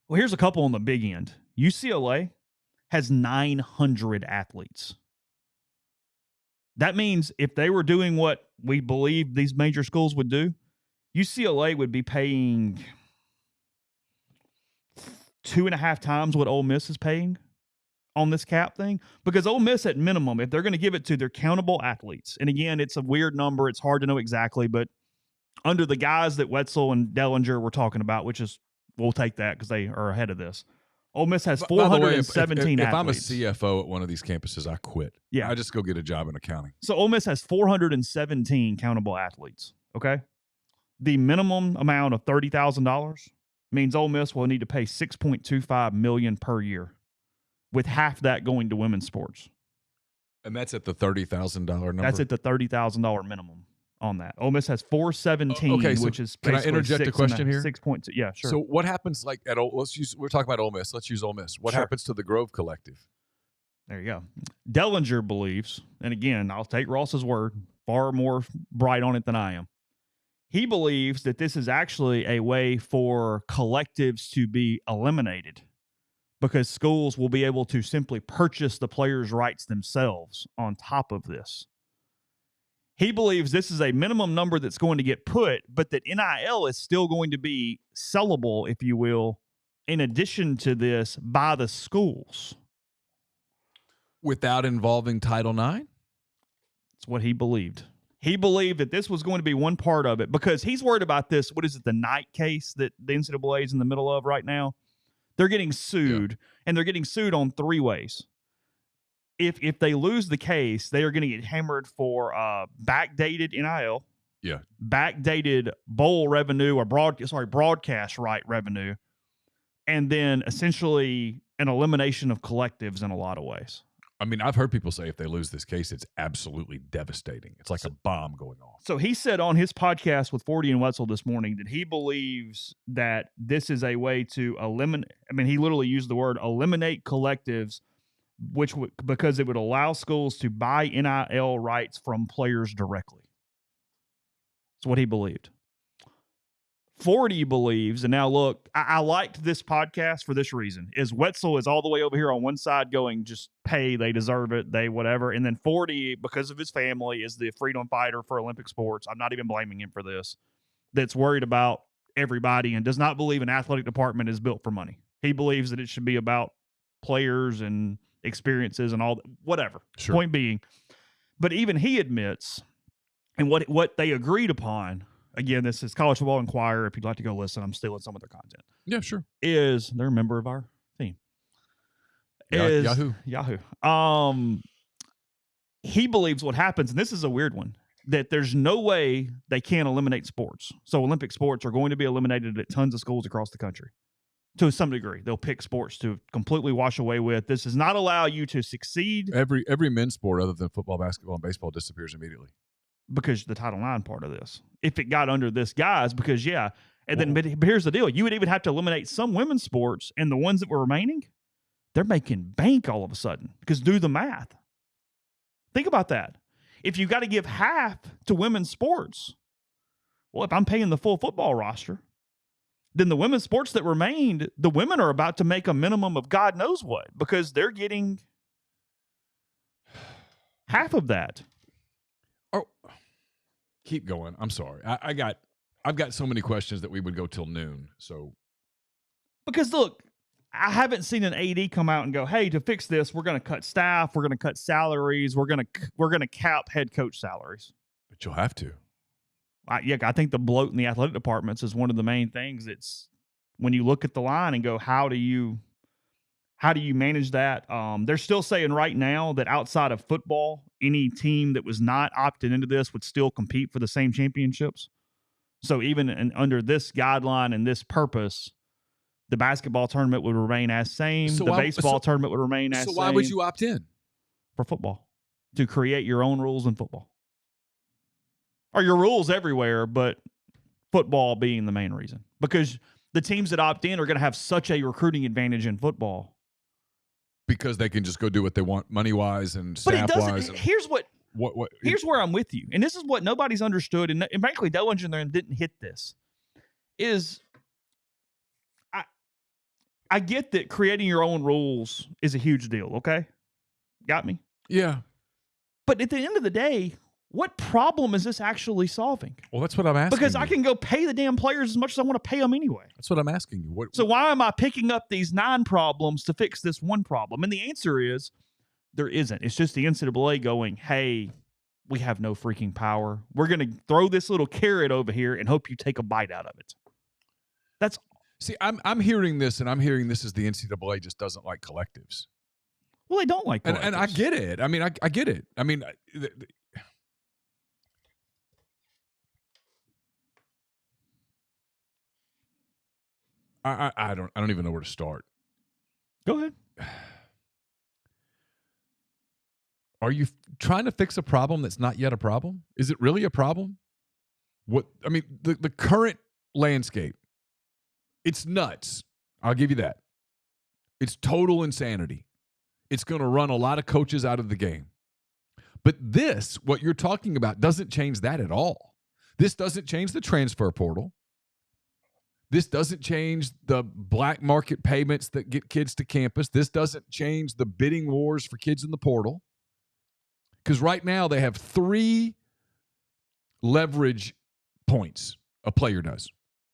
Well, here's a couple on the big end. UCLA has 900 athletes. That means if they were doing what we believe these major schools would do, UCLA would be paying 2.5 times what Ole Miss is paying on this cap thing. Because Ole Miss, at minimum, if they're going to give it to their countable athletes, and again, it's a weird number, it's hard to know exactly, but under the guys that Wetzel and Dellenger were talking about, which is, we'll take that because they are ahead of this. Ole Miss has 417 athletes. If I'm a CFO at one of these campuses, I quit. Yeah. I just go get a job in accounting. So Ole Miss has 417 countable athletes, okay? The minimum amount of $30,000 means Ole Miss will need to pay $6.25 million per year, with half that going to women's sports. And that's at the $30,000 number? That's at the $30,000 minimum on that. Ole Miss has 417, okay, so which is can I interject a question here? 6.2. Yeah, sure. So what happens like at we're talking about Ole Miss. Let's use Ole Miss. What happens to the Grove Collective? There you go. Dellenger believes, and again, I'll take Ross's word, far more bright on it than I am. He believes that this is actually a way for collectives to be eliminated because schools will be able to simply purchase the players' rights themselves on top of this. He believes this is a minimum number that's going to get put, but that NIL is still going to be sellable, if you will, in addition to this by the schools. Without involving Title IX? That's what he believed. He believed that this was going to be one part of it because he's worried about this. What is it, the Knight case that the NCAA is in the middle of right now? They're getting sued, and they're getting sued on 3 ways. If they lose the case, they are going to get hammered for backdated NIL, backdated bowl revenue or broadcast right revenue, and then essentially an elimination of collectives in a lot of ways. I mean, I've heard people say if they lose this case, it's absolutely devastating. It's like a bomb going off. So he said on his podcast with 40 and Wetzel this morning that he believes that this is a way to eliminate. I mean, he literally used the word eliminate collectives, because it would allow schools to buy NIL rights from players directly. That's what he believed. 40 believes, and now look, I liked this podcast for this reason, is Wetzel is all the way over here on one side going, just pay, they deserve it, they whatever. And then 40, because of his family, is the freedom fighter for Olympic sports. I'm not even blaming him for this. That's worried about everybody and does not believe an athletic department is built for money. He believes that it should be about players and experiences and all, whatever. Sure. Point being. But even he admits, and what they agreed upon, again, this is College Football Inquirer. If you'd like to go listen, I'm stealing some of their content. Yeah, sure. Is they're a member of our team. Yahoo. Yahoo. he believes what happens, and this is a weird one, that there's no way they can't eliminate sports. So Olympic sports are going to be eliminated at tons of schools across the country. To some degree, they'll pick sports to completely wash away with. This does not allow you to succeed. Every men's sport other than football, basketball, and baseball disappears immediately. Because the Title IX part of this. If it got under this guise, because, yeah. And then, but here's the deal. You would even have to eliminate some women's sports, and the ones that were remaining, they're making bank all of a sudden. Because do the math. Think about that. If you got to give half to women's sports, well, if I'm paying the full football roster, then the women's sports that remained, the women are about to make a minimum of God knows what, because they're getting half of that. Oh, keep going. I'm sorry. I've got so many questions that we would go till noon. So, because look, I haven't seen an AD come out and go, "Hey, to fix this, we're going to cut staff, we're going to cut salaries, we're going to cap head coach salaries." But you'll have to. I think the bloat in the athletic departments is one of the main things. It's when you look at the line and go, how do you manage that? They're still saying right now that outside of football, any team that was not opted into this would still compete for the same championships. So even under this guideline and this purpose, the basketball tournament would remain as same. The baseball tournament would remain as same. So why would you opt in? For football. To create your own rules in football. Or your rules everywhere, but football being the main reason. Because the teams that opt in are going to have such a recruiting advantage in football. Because they can just go do what they want money-wise and staff-wise. Here's here's where I'm with you. And this is what nobody's understood. And frankly, Dellenger and them didn't hit this. I get that creating your own rules is a huge deal, okay? Got me? Yeah. But at the end of the day, what problem is this actually solving? Well, that's what I'm asking. Because I can go pay the damn players as much as I want to pay them anyway. That's what I'm asking you. So why am I picking up these 9 problems to fix this one problem? And the answer is there isn't. It's just the NCAA going, hey, we have no freaking power. We're going to throw this little carrot over here and hope you take a bite out of it. That's See, I'm hearing this, and I'm hearing this as the NCAA just doesn't like collectives. Well, they don't like collectives. And I get it. I mean, I get it. I mean, I don't even know where to start. Go ahead. Are you trying to fix a problem that's not yet a problem? Is it really a problem? The current landscape, it's nuts. I'll give you that. It's total insanity. It's going to run a lot of coaches out of the game. But this, what you're talking about, doesn't change that at all. This doesn't change the transfer portal. This doesn't change the black market payments that get kids to campus. This doesn't change the bidding wars for kids in the portal. Because right now they have 3 leverage points a player does.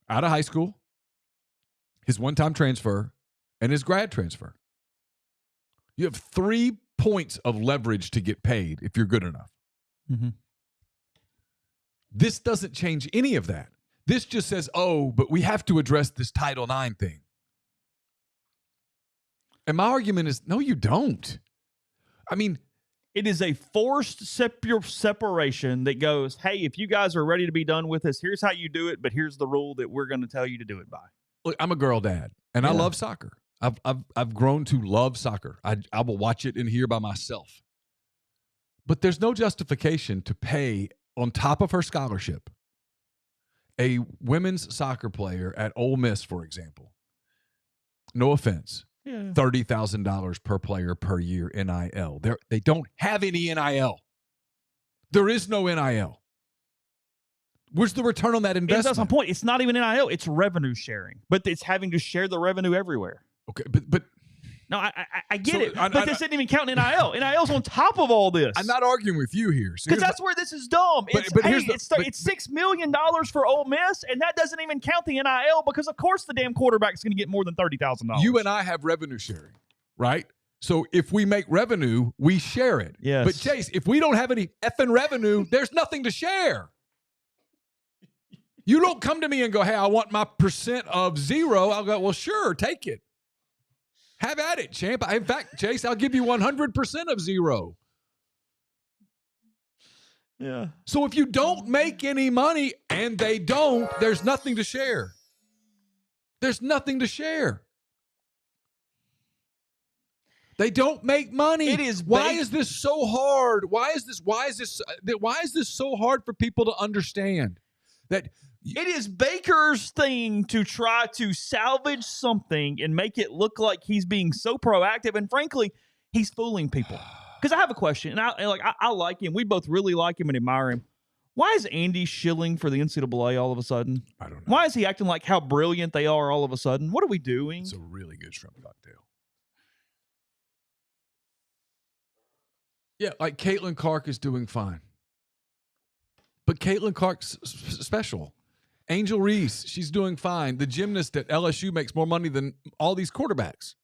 Out of high school, his one-time transfer, and his grad transfer. You have 3 points of leverage to get paid if you're good enough. Mm-hmm. This doesn't change any of that. This just says, but we have to address this Title IX thing. And my argument is, no, you don't. I mean, it is a forced separation that goes, hey, if you guys are ready to be done with this, here's how you do it, but here's the rule that we're going to tell you to do it by. Look, I'm a girl dad, and I love soccer. I've grown to love soccer. I will watch it in here by myself. But there's no justification to pay, on top of her scholarship, a women's soccer player at Ole Miss, for example. No offense. Yeah. $30,000 per player per year NIL. They don't have any NIL. There is no NIL. Where's the return on that investment? That's my point. It's not even NIL. It's revenue sharing. But it's having to share the revenue everywhere. Okay, but no, I get it. But this isn't even counting NIL. NIL's on top of all this. I'm not arguing with you here. Because that's where this is dumb. It's $6 million for Ole Miss, and that doesn't even count the NIL because, of course, the damn quarterback's going to get more than $30,000. You and I have revenue sharing, right? So if we make revenue, we share it. Yes. But, Chase, if we don't have any effing revenue, there's nothing to share. You don't come to me and go, hey, I want my percent of 0. I'll go, well, sure, take it. Have at it, champ. In fact, Chase, I'll give you 100% of 0. Yeah. So if you don't make any money, and they don't, there's nothing to share. There's nothing to share. They don't make money. It is. Why is this so hard? Why is this so hard for people to understand? That it is Baker's thing to try to salvage something and make it look like he's being so proactive, and frankly, he's fooling people. Because I have a question, and I like him. We both really like him and admire him. Why is Andy shilling for the NCAA all of a sudden? I don't know. Why is he acting like how brilliant they are all of a sudden? What are we doing? It's a really good shrimp cocktail. Yeah, like Caitlin Clark is doing fine. But Caitlin Clark's special. Angel Reese, she's doing fine. The gymnast at LSU makes more money than all these quarterbacks.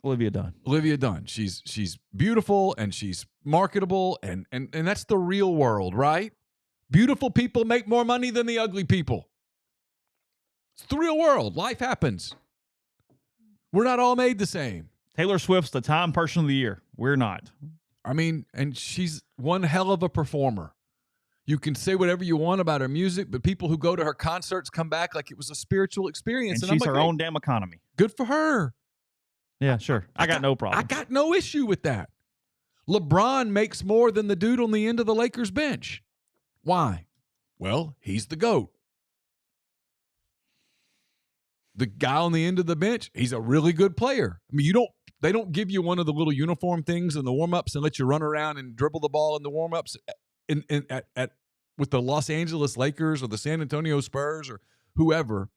Olivia Dunn. She's beautiful and she's marketable and that's the real world, right? Beautiful people make more money than the ugly people. It's the real world. Life happens. We're not all made the same. Taylor Swift's the Time Person of the Year. We're not. I mean, and she's one hell of a performer. You can say whatever you want about her music, but people who go to her concerts come back like it was a spiritual experience. And she's her own damn economy. Good for her. Yeah, sure. I got no problem. I got no issue with that. LeBron makes more than the dude on the end of the Lakers bench. Why? Well, he's the GOAT. The guy on the end of the bench, he's a really good player. I mean, they don't give you one of the little uniform things in the warm-ups and let you run around and dribble the ball in the warm-ups with the Los Angeles Lakers or the San Antonio Spurs or whoever.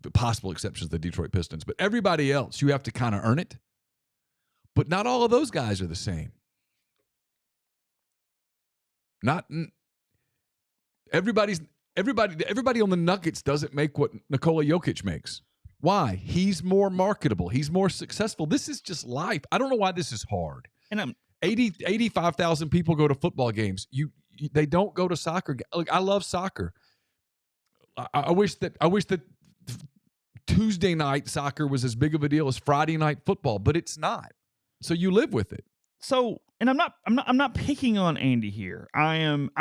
The possible exceptions, the Detroit Pistons. But everybody else, you have to kind of earn it. But not all of those guys are the same. Everybody on the Nuggets doesn't make what Nikola Jokic makes. Why? He's more marketable. He's more successful. This is just life. I don't know why this is hard. And 85,000 people go to football games. They don't go to soccer. Look, I love soccer. I wish that Tuesday night soccer was as big of a deal as Friday night football, but it's not. So you live with it. So, and I'm not picking on Andy here. I'm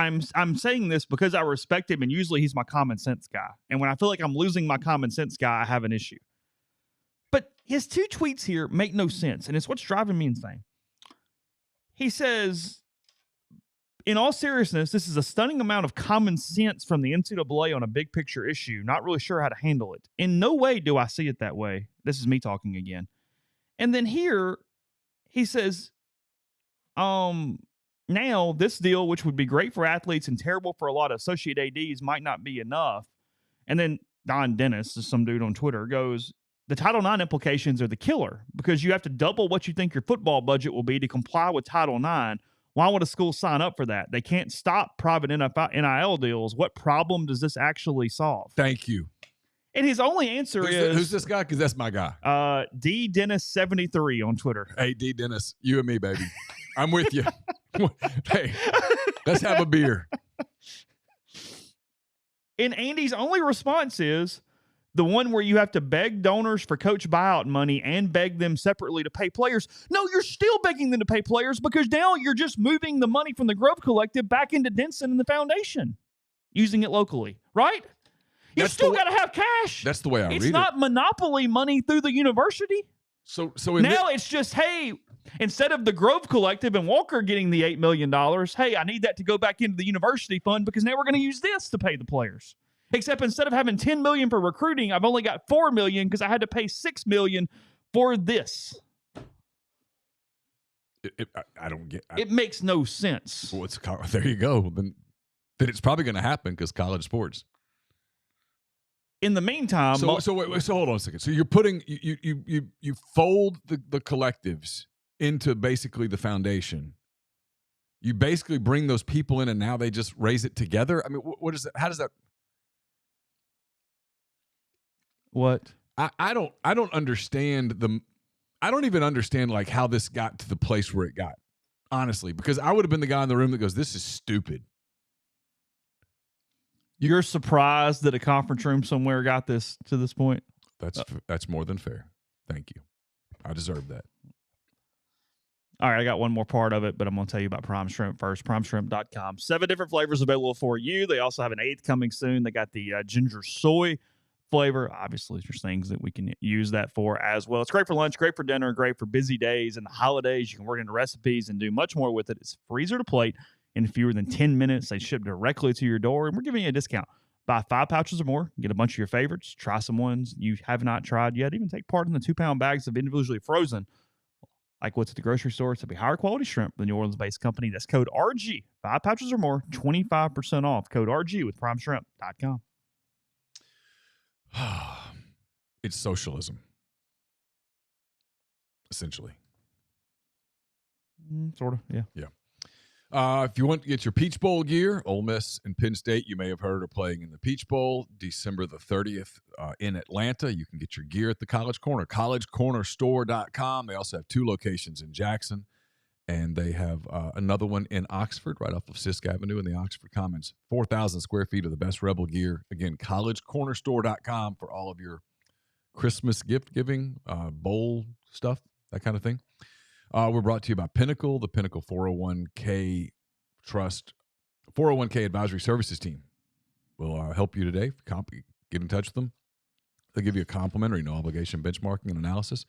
saying this because I respect him, and usually he's my common sense guy. And when I feel like I'm losing my common sense guy, I have an issue. But his two tweets here make no sense, and it's what's driving me insane. He says, in all seriousness, this is a stunning amount of common sense from the NCAA on a big picture issue. Not really sure how to handle it. In no way do I see it that way. This is me talking again. And then here he says, now this deal, which would be great for athletes and terrible for a lot of associate ADs, might not be enough. And then Don Dennis, some dude on Twitter, goes, the Title IX implications are the killer because you have to double what you think your football budget will be to comply with Title IX. Why would a school sign up for that? They can't stop private NIL deals. What problem does this actually solve? Thank you. And his only answer is... Who's this guy? Because that's my guy. D Dennis 73 on Twitter. Hey, D Dennis, you and me, baby. I'm with you. Hey, let's have a beer. And Andy's only response is the one where you have to beg donors for coach buyout money and beg them separately to pay players. No, you're still begging them to pay players because now you're just moving the money from the Grove Collective back into Denson and the foundation, using it locally, right? You still got to have cash. That's the way I read it. It's not monopoly money through the university. So now it's just, hey, instead of the Grove Collective and Walker getting the $8 million, hey, I need that to go back into the university fund because now we're going to use this to pay the players. Except instead of having $10 million for recruiting, I've only got $4 million because I had to pay $6 million for this. I don't get it. Makes no sense. Well, there you go. Then it's probably going to happen because college sports. In the meantime, so hold on a second. So you're putting you fold the collectives into basically the foundation. You basically bring those people in, and now they just raise it together. I mean, what is that? How does that? What? I don't understand I don't even understand like how this got to the place where it got. Honestly, because I would have been the guy in the room that goes, "This is stupid." You're surprised that a conference room somewhere got this to this point? That's more than fair. Thank you. I deserve that. All right, I got one more part of it, but I'm going to tell you about Prime Shrimp first. PrimeShrimp.com. 7 different flavors available for you. They also have an 8th coming soon. They got the ginger soy flavor. Obviously, there's things that we can use that for as well. It's great for lunch, great for dinner, great for busy days and the holidays. You can work into recipes and do much more with it. It's freezer to plate in fewer than 10 minutes. They ship directly to your door, and we're giving you a discount. Buy 5 pouches or more, get a bunch of your favorites, try some ones you have not tried yet, even take part in the 2-pound bags of individually frozen, like what's at the grocery store. It's a higher quality shrimp than the New Orleans-based company. That's code RG. 5 pouches or more, 25% off. Code RG with PrimeShrimp.com. It's socialism, essentially. Sort of, yeah. Yeah. If you want to get your Peach Bowl gear, Ole Miss and Penn State, you may have heard, are playing in the Peach Bowl December the 30th in Atlanta. You can get your gear at the College Corner, collegecornerstore.com. They also have 2 locations in Jackson, and they have another one in Oxford, right off of Sisk Avenue in the Oxford Commons. 4,000 square feet of the best Rebel gear. Again, collegecornerstore.com for all of your Christmas gift giving, bowl stuff, that kind of thing. We're brought to you by Pinnacle, the Pinnacle 401k Trust 401k Advisory Services team. Will help you today. Get in touch with them. They'll give you a complimentary, no obligation benchmarking and analysis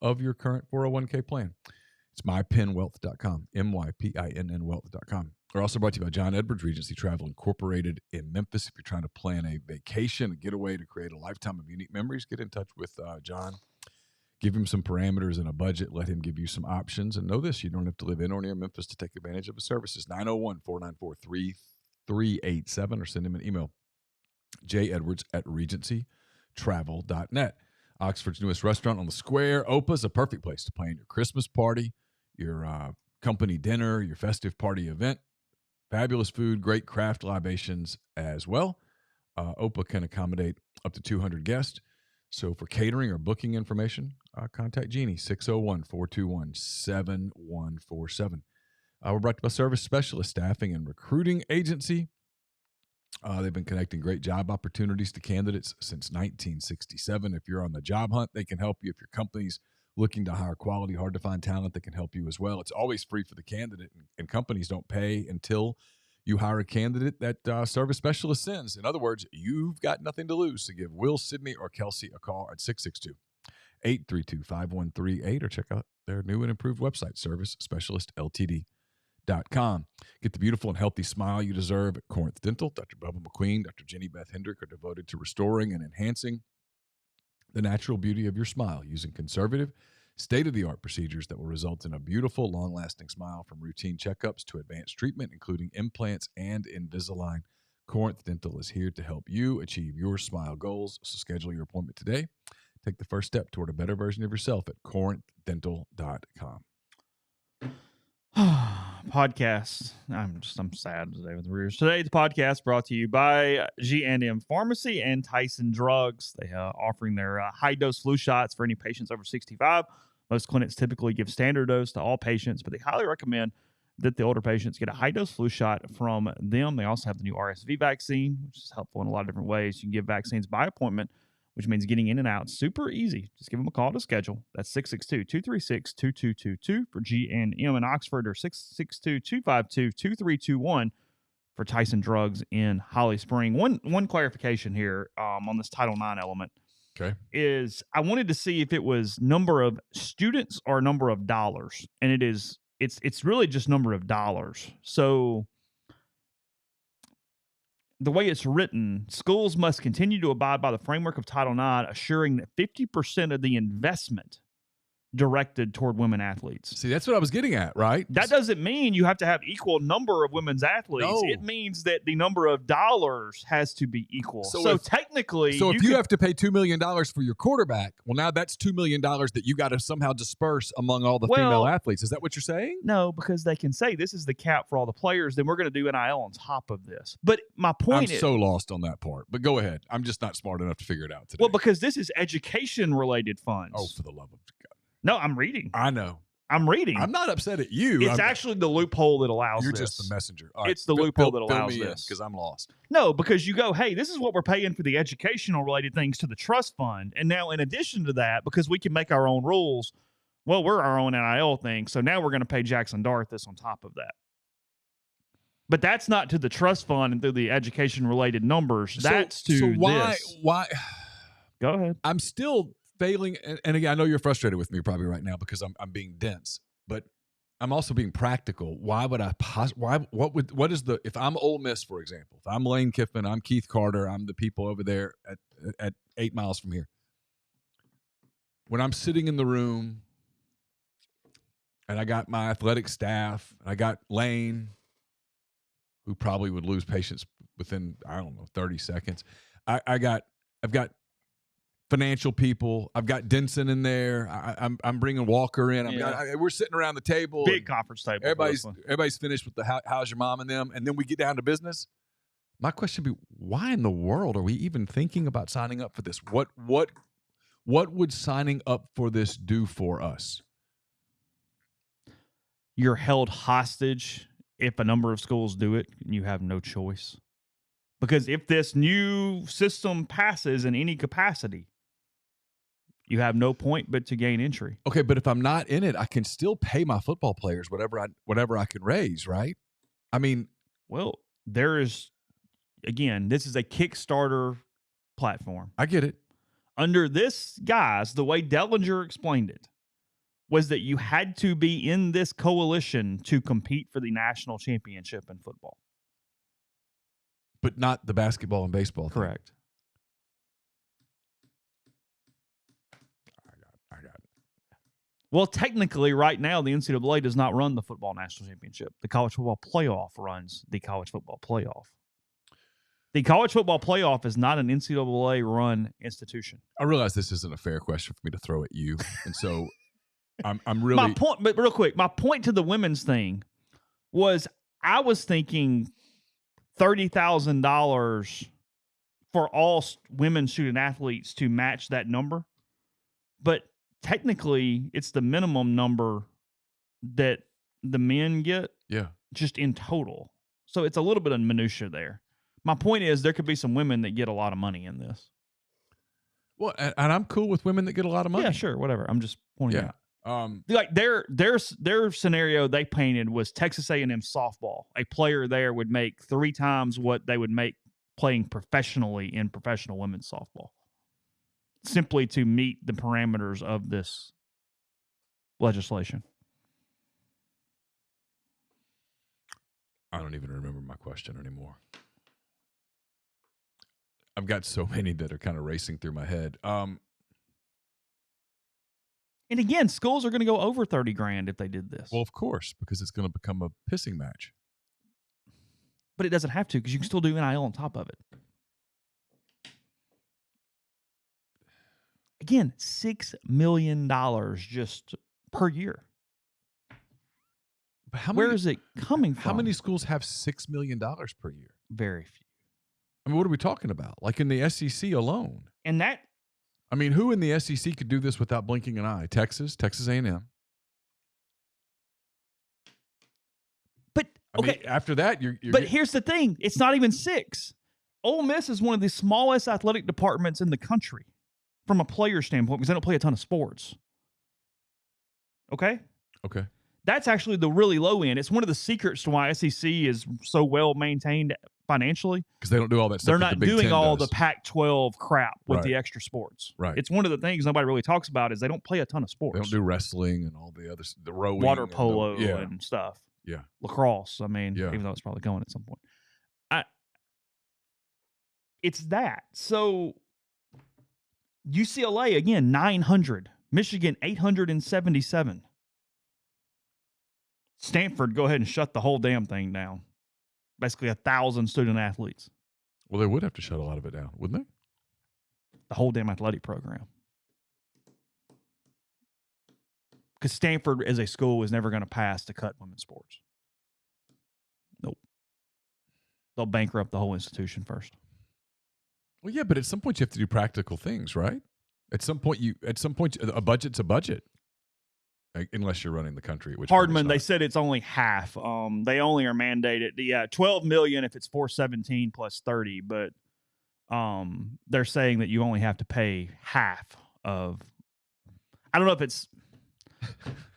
of your current 401k plan. It's mypinwealth.com, MYPINN wealth.com. We're also brought to you by John Edwards Regency Travel Incorporated in Memphis. If you're trying to plan a vacation, a getaway to create a lifetime of unique memories, get in touch with John. Give him some parameters and a budget. Let him give you some options. And know this, you don't have to live in or near Memphis to take advantage of his services. 901-494-3387 or send him an email, jedwards@regencytravel.net. Oxford's newest restaurant on the square, Opa's a perfect place to plan your Christmas party, your company dinner, your festive party event. Fabulous food, great craft libations as well. Opa can accommodate up to 200 guests. So for catering or booking information, contact Jeannie, 601-421-7147. We're brought to you by Service Specialist Staffing and Recruiting Agency. They've been connecting great job opportunities to candidates since 1967. If you're on the job hunt, they can help you. If your company's looking to hire quality, hard-to-find talent, they can help you as well. It's always free for the candidate, and companies don't pay until you hire a candidate that Service Specialist sends. In other words, you've got nothing to lose. So give Will, Sydney, or Kelsey a call at 662-832-5138 or check out their new and improved website, servicespecialistltd.com. Get the beautiful and healthy smile you deserve at Corinth Dental. Dr. Bubba McQueen, Dr. Jenny Beth Hendrick are devoted to restoring and enhancing the natural beauty of your smile using conservative, state-of-the-art procedures that will result in a beautiful, long-lasting smile, from routine checkups to advanced treatment, including implants and Invisalign. Corinth Dental is here to help you achieve your smile goals. So schedule your appointment today. Take the first step toward a better version of yourself at corinthdental.com. Podcast. I'm sad today with the rears. Today's podcast brought to you by G&M Pharmacy and Tyson Drugs. They are offering their high-dose flu shots for any patients over 65. Most clinics typically give standard dose to all patients, but they highly recommend that the older patients get a high-dose flu shot from them. They also have the new RSV vaccine, which is helpful in a lot of different ways. You can give vaccines by appointment, which means getting in and out super easy. Just give them a call to schedule. That's 662-236-2222 for G&M in Oxford, or 662-252-2321 for Tyson Drugs in Holly Spring. One clarification here on this Title IX element. Okay. Is I wanted to see if it was number of students or number of dollars, and it's really just number of dollars. So the way it's written, schools must continue to abide by the framework of Title IX, assuring that 50% of the investment directed toward women athletes. See, that's what I was getting at, right? That doesn't mean you have to have equal number of women's athletes. No. It means that the number of dollars has to be equal. So technically... So if you have to pay $2 million for your quarterback, well, now that's $2 million that you got to somehow disperse among all the female athletes. Is that what you're saying? No, because they can say this is the cap for all the players, then we're going to do NIL on top of this. But my point is... I'm so lost on that part. But go ahead. I'm just not smart enough to figure it out today. Well, because this is education-related funds. Oh, for the love of God. No, I'm reading. I know. I'm reading. I'm not upset at you. It's actually the loophole that allows You're this. just the messenger. All right, it's the loophole that allows fill me this. Because I'm lost. No, because you go, hey, this is what we're paying for the educational related things to the trust fund. And now in addition to that, because we can make our own rules, well, we're our own NIL thing, so now we're going to pay Jackson Dart this on top of that. But that's not to the trust fund and through the education-related numbers. That's to this. Why? Go ahead. I'm still failing, and again, I know you're frustrated with me probably right now because I'm being dense, but I'm also being practical. Why would I? What is the? If I'm Ole Miss, for example, if I'm Lane Kiffin, I'm Keith Carter, I'm the people over there at 8 miles from here. When I'm sitting in the room, and I got my athletic staff, and I got Lane, who probably would lose patience within 30 seconds. I've got financial people. I've got Denson in there. I'm bringing Walker in. We're sitting around the table. Big conference table. Everybody's finished with the how's your mom and them, and then we get down to business. My question would be, why in the world are we even thinking about signing up for this? What would signing up for this do for us? You're held hostage if a number of schools do it, and you have no choice. Because if this new system passes in any capacity, you have no point but to gain entry. Okay, but if I'm not in it, I can still pay my football players whatever I can raise, right? I mean, well, there is, again, this is a Kickstarter platform. I get it. Under this, guys, the way Dellenger explained it was that you had to be in this coalition to compete for the national championship in football. But not the basketball and baseball thing. Correct. I got it. Well, technically, right now, the NCAA does not run the football national championship. The college football playoff runs the college football playoff. The college football playoff is not an NCAA-run institution. I realize this isn't a fair question for me to throw at you, and so I'm really my point. But real quick, my point to the women's thing was I was thinking $30,000 for all women student athletes to match that number, but technically, it's the minimum number that the men get. Yeah, just in total. So it's a little bit of minutia there. My point is there could be some women that get a lot of money in this. Well, and I'm cool with women that get a lot of money. Yeah, sure, whatever. I'm just pointing out. Like their scenario they painted was Texas A&M softball. A player there would make 3 times what they would make playing professionally in professional women's softball, simply to meet the parameters of this legislation. I don't even remember my question anymore. I've got so many that are kind of racing through my head. And again, schools are going to go over $30,000 if they did this. Well, of course, because it's going to become a pissing match. But it doesn't have to, because you can still do NIL on top of it. Again, $6 million just per year. But where is it coming from? How many schools have $6 million per year? Very few. I mean, what are we talking about? Like in the SEC alone. And that, I mean, who in the SEC could do this without blinking an eye? Texas A&M. But okay, I mean, after that, you're but here's the thing: it's not even 6. Ole Miss is one of the smallest athletic departments in the country, from a player standpoint, because they don't play a ton of sports. Okay. That's actually the really low end. It's one of the secrets to why SEC is so well maintained financially, because they don't do all that stuff. They're not doing all the Pac-12 crap with Right. the extra sports. Right. It's one of the things nobody really talks about is they don't play a ton of sports. They don't do wrestling and all the other, the rowing, water polo and stuff. Yeah. Lacrosse. I mean, Yeah. even though it's probably going at some point. It's that. So UCLA again 900, Michigan 877. Stanford, go ahead and shut the whole damn thing down. Basically 1,000 student athletes. Well, they would have to shut a lot of it down, wouldn't they? The whole damn athletic program. Because Stanford as a school is never going to pass to cut women's sports. Nope. They'll bankrupt the whole institution first. Well, yeah, but at some point you have to do practical things, right? At some point, a budget's a budget. Unless you're running the country. Which Hardman, they said it's only half. They only are mandated. Yeah, $12 million if it's 417 plus 30, but they're saying that you only have to pay half of. I don't know if it's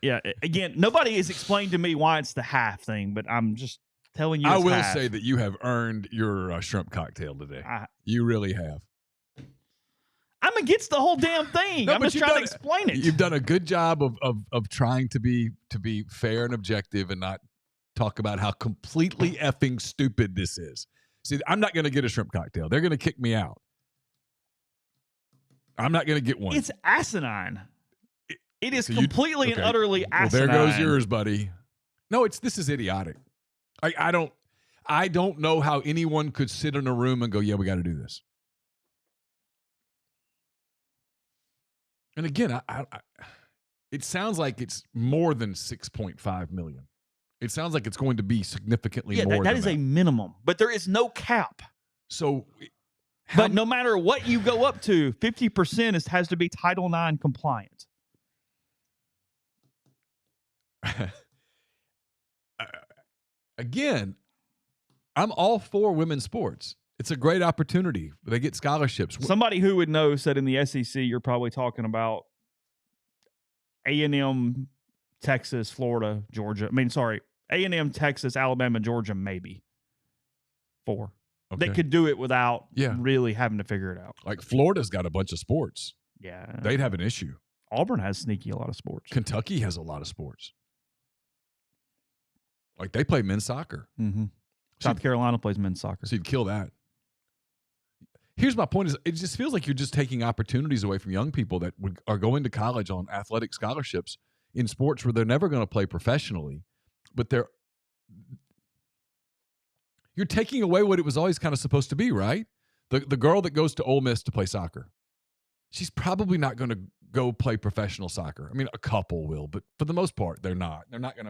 Yeah. Again, nobody has explained to me why it's the half thing, but I'm just telling you. I it's will half. say that you have earned your shrimp cocktail today. You really have. I'm against the whole damn thing. I'm just trying to explain it. You've done a good job of trying to be fair and objective and not talk about how completely effing stupid this is. See, I'm not going to get a shrimp cocktail. They're going to kick me out. I'm not going to get one. It's asinine. It is completely and utterly asinine. Well, there goes yours, buddy. No, this is idiotic. I don't know how anyone could sit in a room and go, yeah, we got to do this. And again, it sounds like it's more than $6.5 million. It sounds like it's going to be significantly more. That is a minimum, but there is no cap. So, but no matter what you go up to, 50% has to be Title IX compliant. Again, I'm all for women's sports. It's a great opportunity. They get scholarships. Somebody who would know said in the SEC, you're probably talking about A&M, Texas, Florida, Georgia. A&M, Texas, Alabama, Georgia, maybe 4. Okay. They could do it without really having to figure it out. Like Florida's got a bunch of sports. Yeah. They'd have an issue. Auburn has a lot of sports. Kentucky has a lot of sports. Like they play men's soccer. Mm-hmm. South Carolina plays men's soccer. So you'd kill that. Here's my point: it just feels like you're just taking opportunities away from young people that are going to college on athletic scholarships in sports where they're never going to play professionally, but you're taking away what it was always kind of supposed to be, right? The girl that goes to Ole Miss to play soccer, she's probably not going to go play professional soccer. I mean, a couple will, but for the most part, they're not. They're not going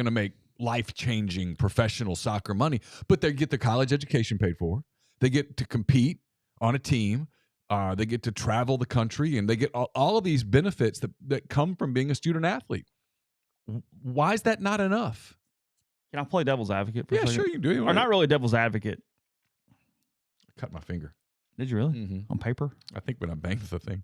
to make life-changing professional soccer money, but they get the college education paid for. They get to compete on a team. They get to travel the country, and they get all of these benefits that come from being a student athlete. Why is that not enough? Can I play devil's advocate for a second? Sure you can do it. Or not really devil's advocate. I cut my finger. Did you really? Mm-hmm. On paper? I think when I banged the thing.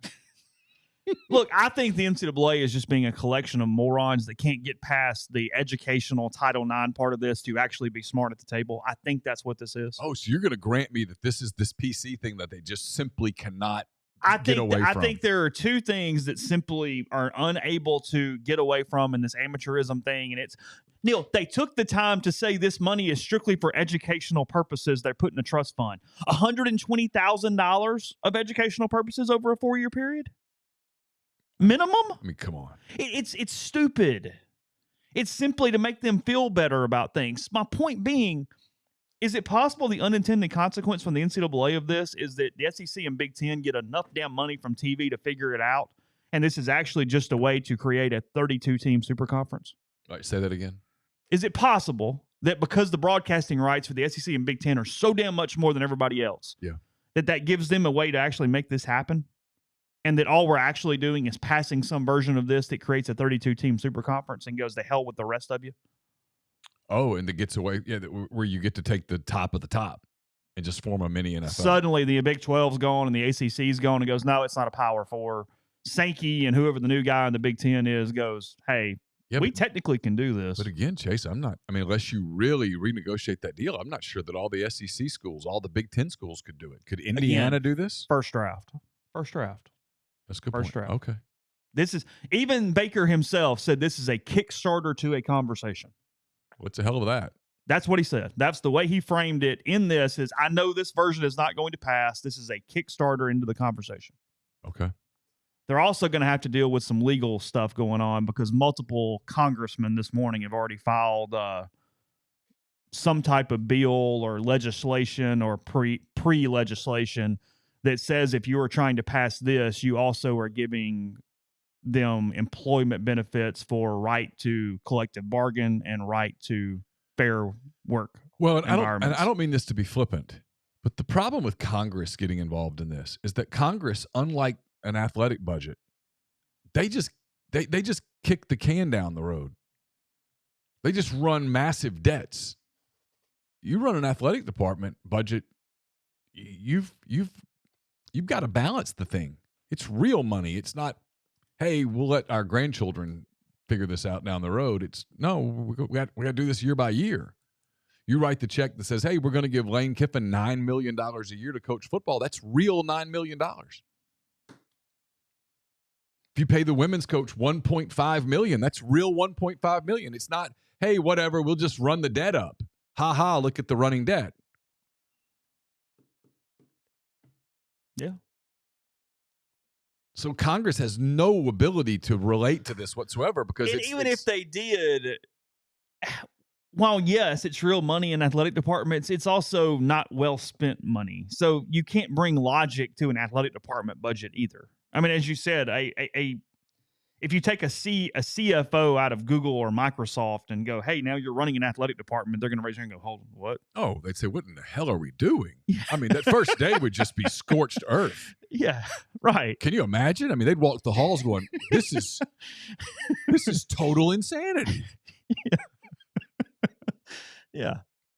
Look, I think the NCAA is just being a collection of morons that can't get past the educational Title IX part of this to actually be smart at the table. I think that's what this is. Oh, so you're going to grant me that this is this PC thing that they just simply cannot get away from? I think there are two things that simply are unable to get away from in this amateurism thing, and it's Neal, they took the time to say this money is strictly for educational purposes. They're putting a trust fund. $120,000 of educational purposes over a 4-year period? Minimum? I mean, come on. It's stupid. It's simply to make them feel better about things. My point being, is it possible the unintended consequence from the NCAA of this is that the SEC and Big Ten get enough damn money from TV to figure it out, and this is actually just a way to create a 32-team super conference? All right, say that again. Is it possible that because the broadcasting rights for the SEC and Big Ten are so damn much more than everybody else, that gives them a way to actually make this happen? And that all we're actually doing is passing some version of this that creates a 32-team super conference and goes to hell with the rest of you? Oh, and it gets away, where you get to take the top of the top and just form a mini NFL. Suddenly, the Big 12's gone and the ACC's gone and goes, no, it's not a Power 4. Sankey and whoever the new guy in the Big 10 is goes, hey, we technically can do this. But again, Chase, unless you really renegotiate that deal, I'm not sure that all the SEC schools, all the Big 10 schools could do it. Could Indiana do this? First draft. That's a good First point. draft. Okay. This is, even Baker himself said this is a Kickstarter to a conversation. What's the hell of that? That's what he said. That's the way he framed it in this is, I know this version is not going to pass. This is a Kickstarter into the conversation. Okay. They're also going to have to deal with some legal stuff going on because multiple congressmen this morning have already filed some type of bill or legislation or pre-legislation that says if you are trying to pass this, you also are giving them employment benefits for right to collective bargain and right to fair work. Well, I don't mean this to be flippant, but the problem with Congress getting involved in this is that Congress, unlike an athletic budget, they just kick the can down the road. They just run massive debts. You run an athletic department budget, you've got to balance the thing. It's real money. It's not hey, we'll let our grandchildren figure this out down the road. It's no, we got to do this year by year. You write the check that says, hey, we're going to give Lane Kiffin $9 million a year to coach football. That's real $9 million. If you pay the women's coach $1.5 million, that's real $1.5 million. It's not, hey, whatever, we'll just run the debt up. Ha ha, look at the running debt. Yeah. So Congress has no ability to relate to this whatsoever because even if they did, while yes, it's real money in athletic departments, it's also not well spent money. So you can't bring logic to an athletic department budget either. I mean, as you said, if you take a CFO out of Google or Microsoft and go, hey, now you're running an athletic department, they're going to raise their hand and go, hold on, what? Oh, they'd say, what in the hell are we doing? Yeah. I mean, that first day would just be scorched earth. Yeah, right. Can you imagine? I mean, they'd walk the halls going, this is total insanity. Yeah. Yeah.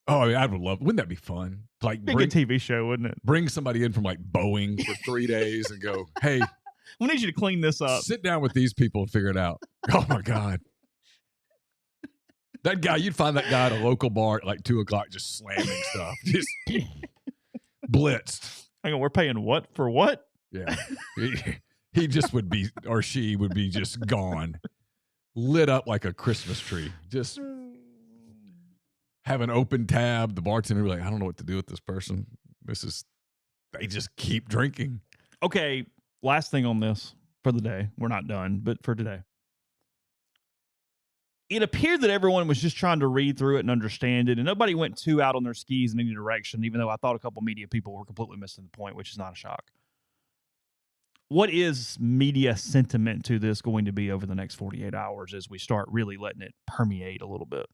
Oh, I mean, I would love. Wouldn't that be fun? Like, bring a TV show, wouldn't it? Bring somebody in from like Boeing for 3 days and go, hey, we need you to clean this up. Sit down with these people and figure it out. Oh my God. That guy, you'd find that guy at a local bar at like 2:00 just slamming stuff. Just blitzed. Hang on, we're paying what for what? Yeah. He just would be, or she would be just gone. Lit up like a Christmas tree. Just have an open tab. The bartender would be like, I don't know what to do with this person. They just keep drinking. Okay, last thing on this for the day. We're not done, but for today. It appeared that everyone was just trying to read through it and understand it, and nobody went too out on their skis in any direction, even though I thought a couple media people were completely missing the point, which is not a shock. What is media sentiment to this going to be over the next 48 hours as we start really letting it permeate a little bit?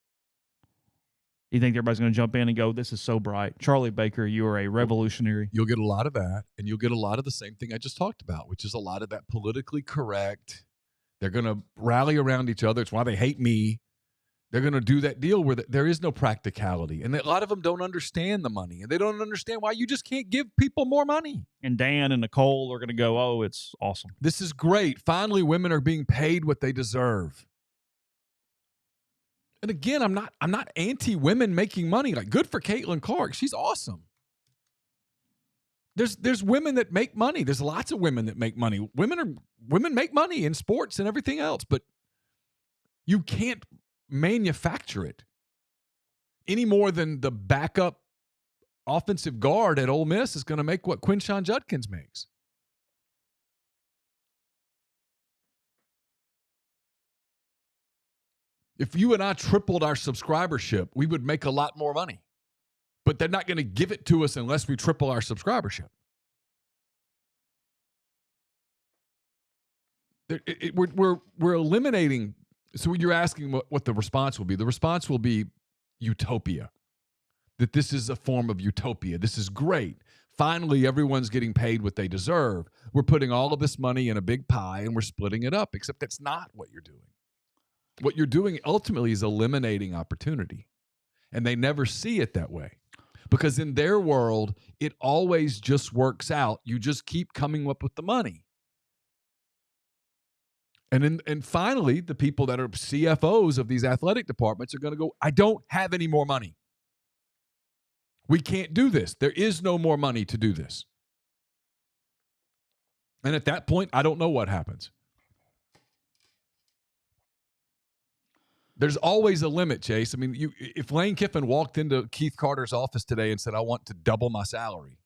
You think everybody's going to jump in and go, this is so bright. Charlie Baker, you are a revolutionary. You'll get a lot of that, and you'll get a lot of the same thing I just talked about, which is a lot of that politically correct. They're going to rally around each other. It's why they hate me. They're going to do that deal where there is no practicality. And a lot of them don't understand the money, and they don't understand why you just can't give people more money. And Dan and Nicole are going to go, oh, it's awesome. This is great. Finally, women are being paid what they deserve. And again, I'm not anti-women making money. Like, good for Caitlin Clark. She's awesome. There's women that make money. There's lots of women that make money. Women make money in sports and everything else, but you can't manufacture it any more than the backup offensive guard at Ole Miss is going to make what Quinshon Judkins makes. If you and I tripled our subscribership, we would make a lot more money. But they're not going to give it to us unless we triple our subscribership. We're eliminating. So you're asking what the response will be. The response will be utopia. That this is a form of utopia. This is great. Finally, everyone's getting paid what they deserve. We're putting all of this money in a big pie and we're splitting it up, except that's not what you're doing. What you're doing ultimately is eliminating opportunity. And they never see it that way. Because in their world, it always just works out. You just keep coming up with the money. And finally, the people that are CFOs of these athletic departments are going to go, I don't have any more money. We can't do this. There is no more money to do this. And at that point, I don't know what happens. There's always a limit, Chase. I mean, if Lane Kiffin walked into Keith Carter's office today and said, I want to double my salary,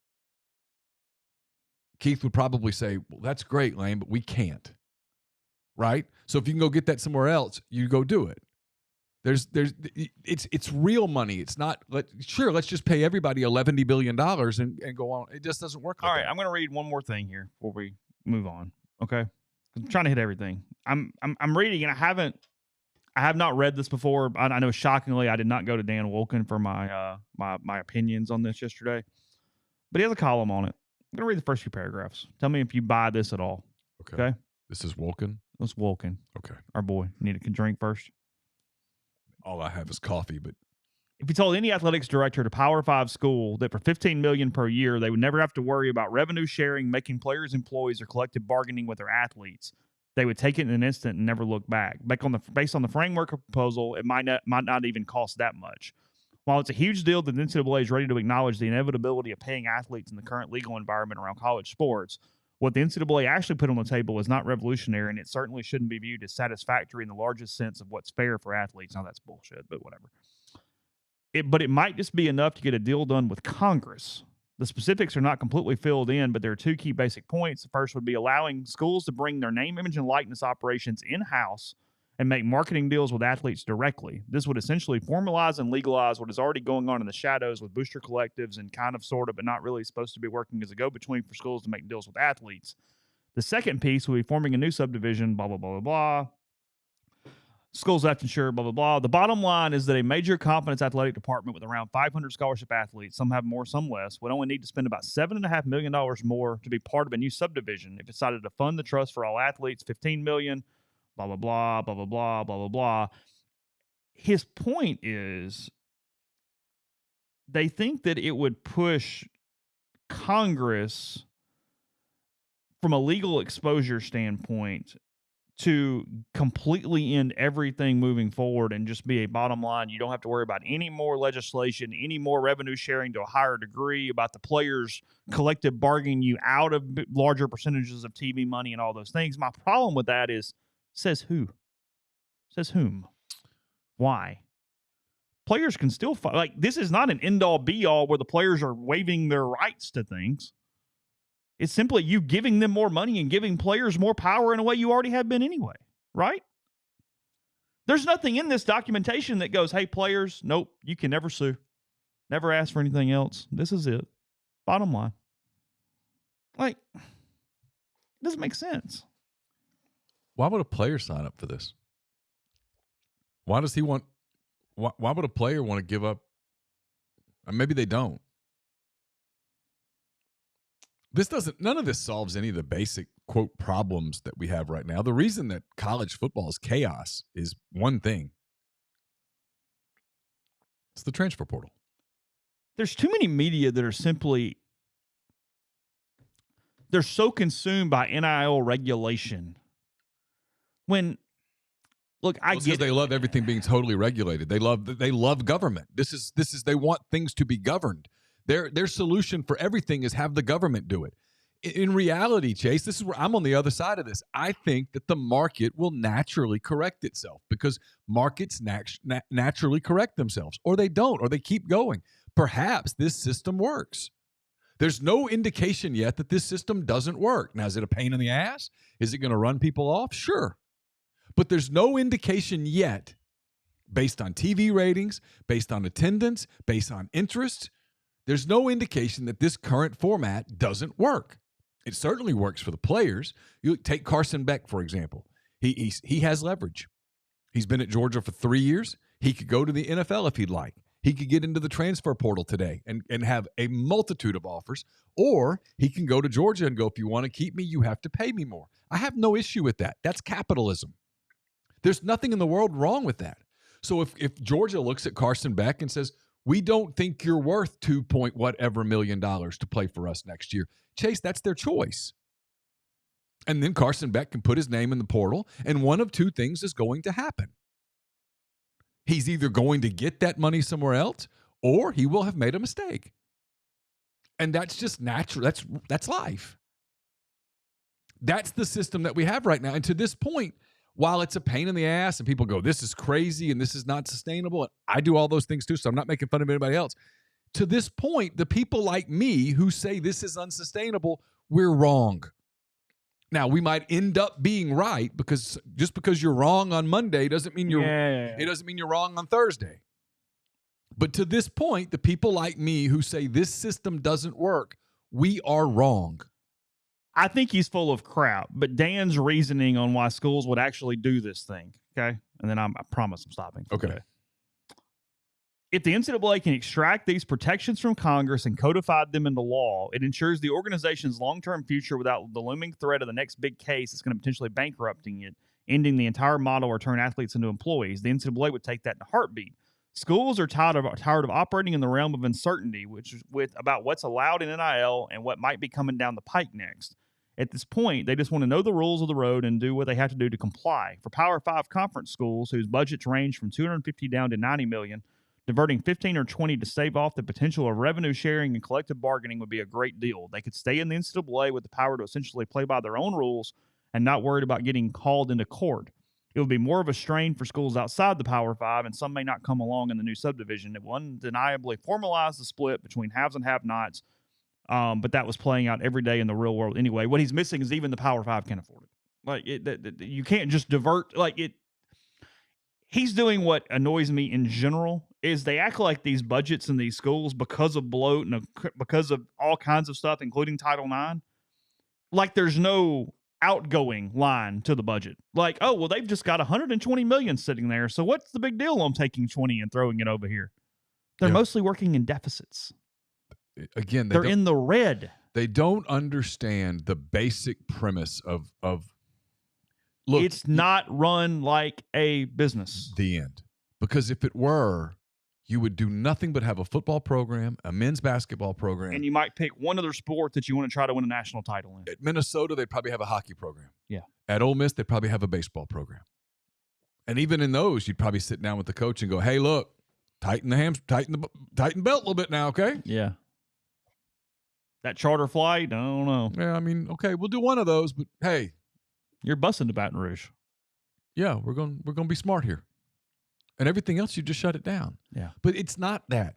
Keith would probably say, well, that's great, Lane, but we can't. Right? So if you can go get that somewhere else, you go do it. It's real money. It's not, let's just pay everybody $11 billion and go on. It just doesn't work like All right, that. I'm going to read one more thing here before we move on. Okay? I'm trying to hit everything. I'm reading, and I have not read this before. I know, shockingly, I did not go to Dan Wolken for my my opinions on this yesterday. But he has a column on it. I'm going to read the first few paragraphs. Tell me if you buy this at all. Okay? This is Wolken? That's Wolken. Okay. Our boy. Need a drink first? All I have is coffee, but... If you told any athletics director at a Power 5 school that for $15 million per year, they would never have to worry about revenue sharing, making players employees, or collective bargaining with their athletes, they would take it in an instant and never look back. Based on the framework proposal, it might not even cost that much. While it's a huge deal that the NCAA is ready to acknowledge the inevitability of paying athletes in the current legal environment around college sports, what the NCAA actually put on the table is not revolutionary, and it certainly shouldn't be viewed as satisfactory in the largest sense of what's fair for athletes. Now, that's bullshit, but whatever. But it might just be enough to get a deal done with Congress. The specifics are not completely filled in, but there are two key basic points. The first would be allowing schools to bring their name, image, and likeness operations in-house and make marketing deals with athletes directly. This would essentially formalize and legalize what is already going on in the shadows with booster collectives and kind of, sort of, but not really supposed to be working as a go-between for schools to make deals with athletes. The second piece would be forming a new subdivision, blah, blah, blah, blah, blah. Schools have to ensure, blah, blah, blah. The bottom line is that a major conference athletic department with around 500 scholarship athletes, some have more, some less, would only need to spend about $7.5 million more to be part of a new subdivision if it decided to fund the trust for all athletes, $15 million, blah, blah, blah, blah, blah, blah, blah, blah, blah. His point is they think that it would push Congress from a legal exposure standpoint to completely end everything moving forward and just be a bottom line. You don't have to worry about any more legislation, any more revenue sharing to a higher degree, about the players collective bargaining you out of larger percentages of TV money and all those things. My problem with that is, says who? Says whom? Why? Players can still fight. Like, this is not an end-all, be-all where the players are waiving their rights to things. It's simply you giving them more money and giving players more power in a way you already have been anyway, right? There's nothing in this documentation that goes, hey, players, nope, you can never sue. Never ask for anything else. This is it. Bottom line. Like, it doesn't make sense. Why would a player sign up for this? Why does he want – why would a player want to give up – maybe they don't. None of this solves any of the basic, quote, problems that we have right now. The reason that college football is chaos is one thing. It's the transfer portal. There's too many media that are simply, they're so consumed by NIL regulation. When, look, I get they love everything being totally regulated. They love government. This is they want things to be governed. Their solution for everything is have the government do it. In reality, Chase, this is where I'm on the other side of this. I think that the market will naturally correct itself because markets naturally correct themselves, or they don't, or they keep going. Perhaps this system works. There's no indication yet that this system doesn't work. Now, is it a pain in the ass? Is it going to run people off? Sure. But there's no indication yet, based on TV ratings, based on attendance, based on interest, there's no indication that this current format doesn't work. It certainly works for the players. You take Carson Beck, for example. He has leverage. He's been at Georgia for 3 years. He could go to the NFL if he'd like. He could get into the transfer portal today and have a multitude of offers. Or he can go to Georgia and go, if you want to keep me, you have to pay me more. I have no issue with that. That's capitalism. There's nothing in the world wrong with that. So if Georgia looks at Carson Beck and says, we don't think you're worth $2 million to play for us next year. Chase, that's their choice. And then Carson Beck can put his name in the portal, and one of two things is going to happen. He's either going to get that money somewhere else, or he will have made a mistake. And that's just natural. That's life. That's the system that we have right now. And to this point, while it's a pain in the ass and people go, this is crazy and this is not sustainable, and I do all those things too, so I'm not making fun of anybody else. To this point, the people like me who say this is unsustainable, we're wrong. Now, we might end up being right because just because you're wrong on Monday doesn't mean it doesn't mean you're wrong on Thursday. But to this point, the people like me who say this system doesn't work, we are wrong. I think he's full of crap, but Dan's reasoning on why schools would actually do this thing, okay? And then I promise I'm stopping. Okay. If the NCAA can extract these protections from Congress and codify them into law, it ensures the organization's long-term future without the looming threat of the next big case that's going to potentially bankrupting it, ending the entire model or turn athletes into employees. The NCAA would take that in a heartbeat. Schools are tired of operating in the realm of uncertainty, about what's allowed in NIL and what might be coming down the pike next. At this point, they just want to know the rules of the road and do what they have to do to comply. For Power 5 conference schools whose budgets range from $250 down to $90 million, diverting 15 or 20 to stave off the potential of revenue sharing and collective bargaining would be a great deal. They could stay in the NCAA with the power to essentially play by their own rules and not worried about getting called into court. It would be more of a strain for schools outside the Power 5, and some may not come along in the new subdivision. It will undeniably formalize the split between haves and have-nots, but that was playing out every day in the real world anyway. What he's missing is even the Power 5 can't afford it. You can't just divert it. He's doing what annoys me in general is they act like these budgets in these schools, because of bloat and because of all kinds of stuff, including Title IX, like there's no outgoing line to the budget. Like, oh, well, they've just got $120 million sitting there. So what's the big deal on taking 20 and throwing it over here? They're mostly working in deficits. Again, they're in the red. They don't understand the basic premise of look, it's not run like a business. The end. Because if it were, you would do nothing but have a football program, a men's basketball program. And you might pick one other sport that you want to try to win a national title in. At Minnesota, they'd probably have a hockey program. Yeah. At Ole Miss, they'd probably have a baseball program. And even in those, you'd probably sit down with the coach and go, hey, look, tighten the belt a little bit now, okay? Yeah. That charter flight, I don't know. Yeah, I mean, okay, we'll do one of those, but hey. You're busing to Baton Rouge. Yeah, we're going to be smart here. And everything else, you just shut it down. Yeah. But it's not that.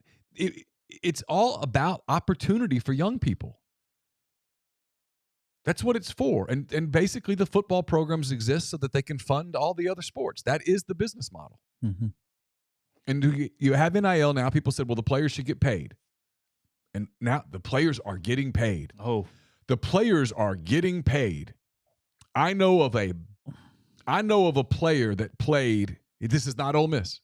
It's all about opportunity for young people. That's what it's for. And basically, the football programs exist so that they can fund all the other sports. That is the business model. Mm-hmm. And you have NIL now. People said, well, the players should get paid. And now the players are getting paid. Oh. The players are getting paid. I know of a player that played. This is not Ole Miss.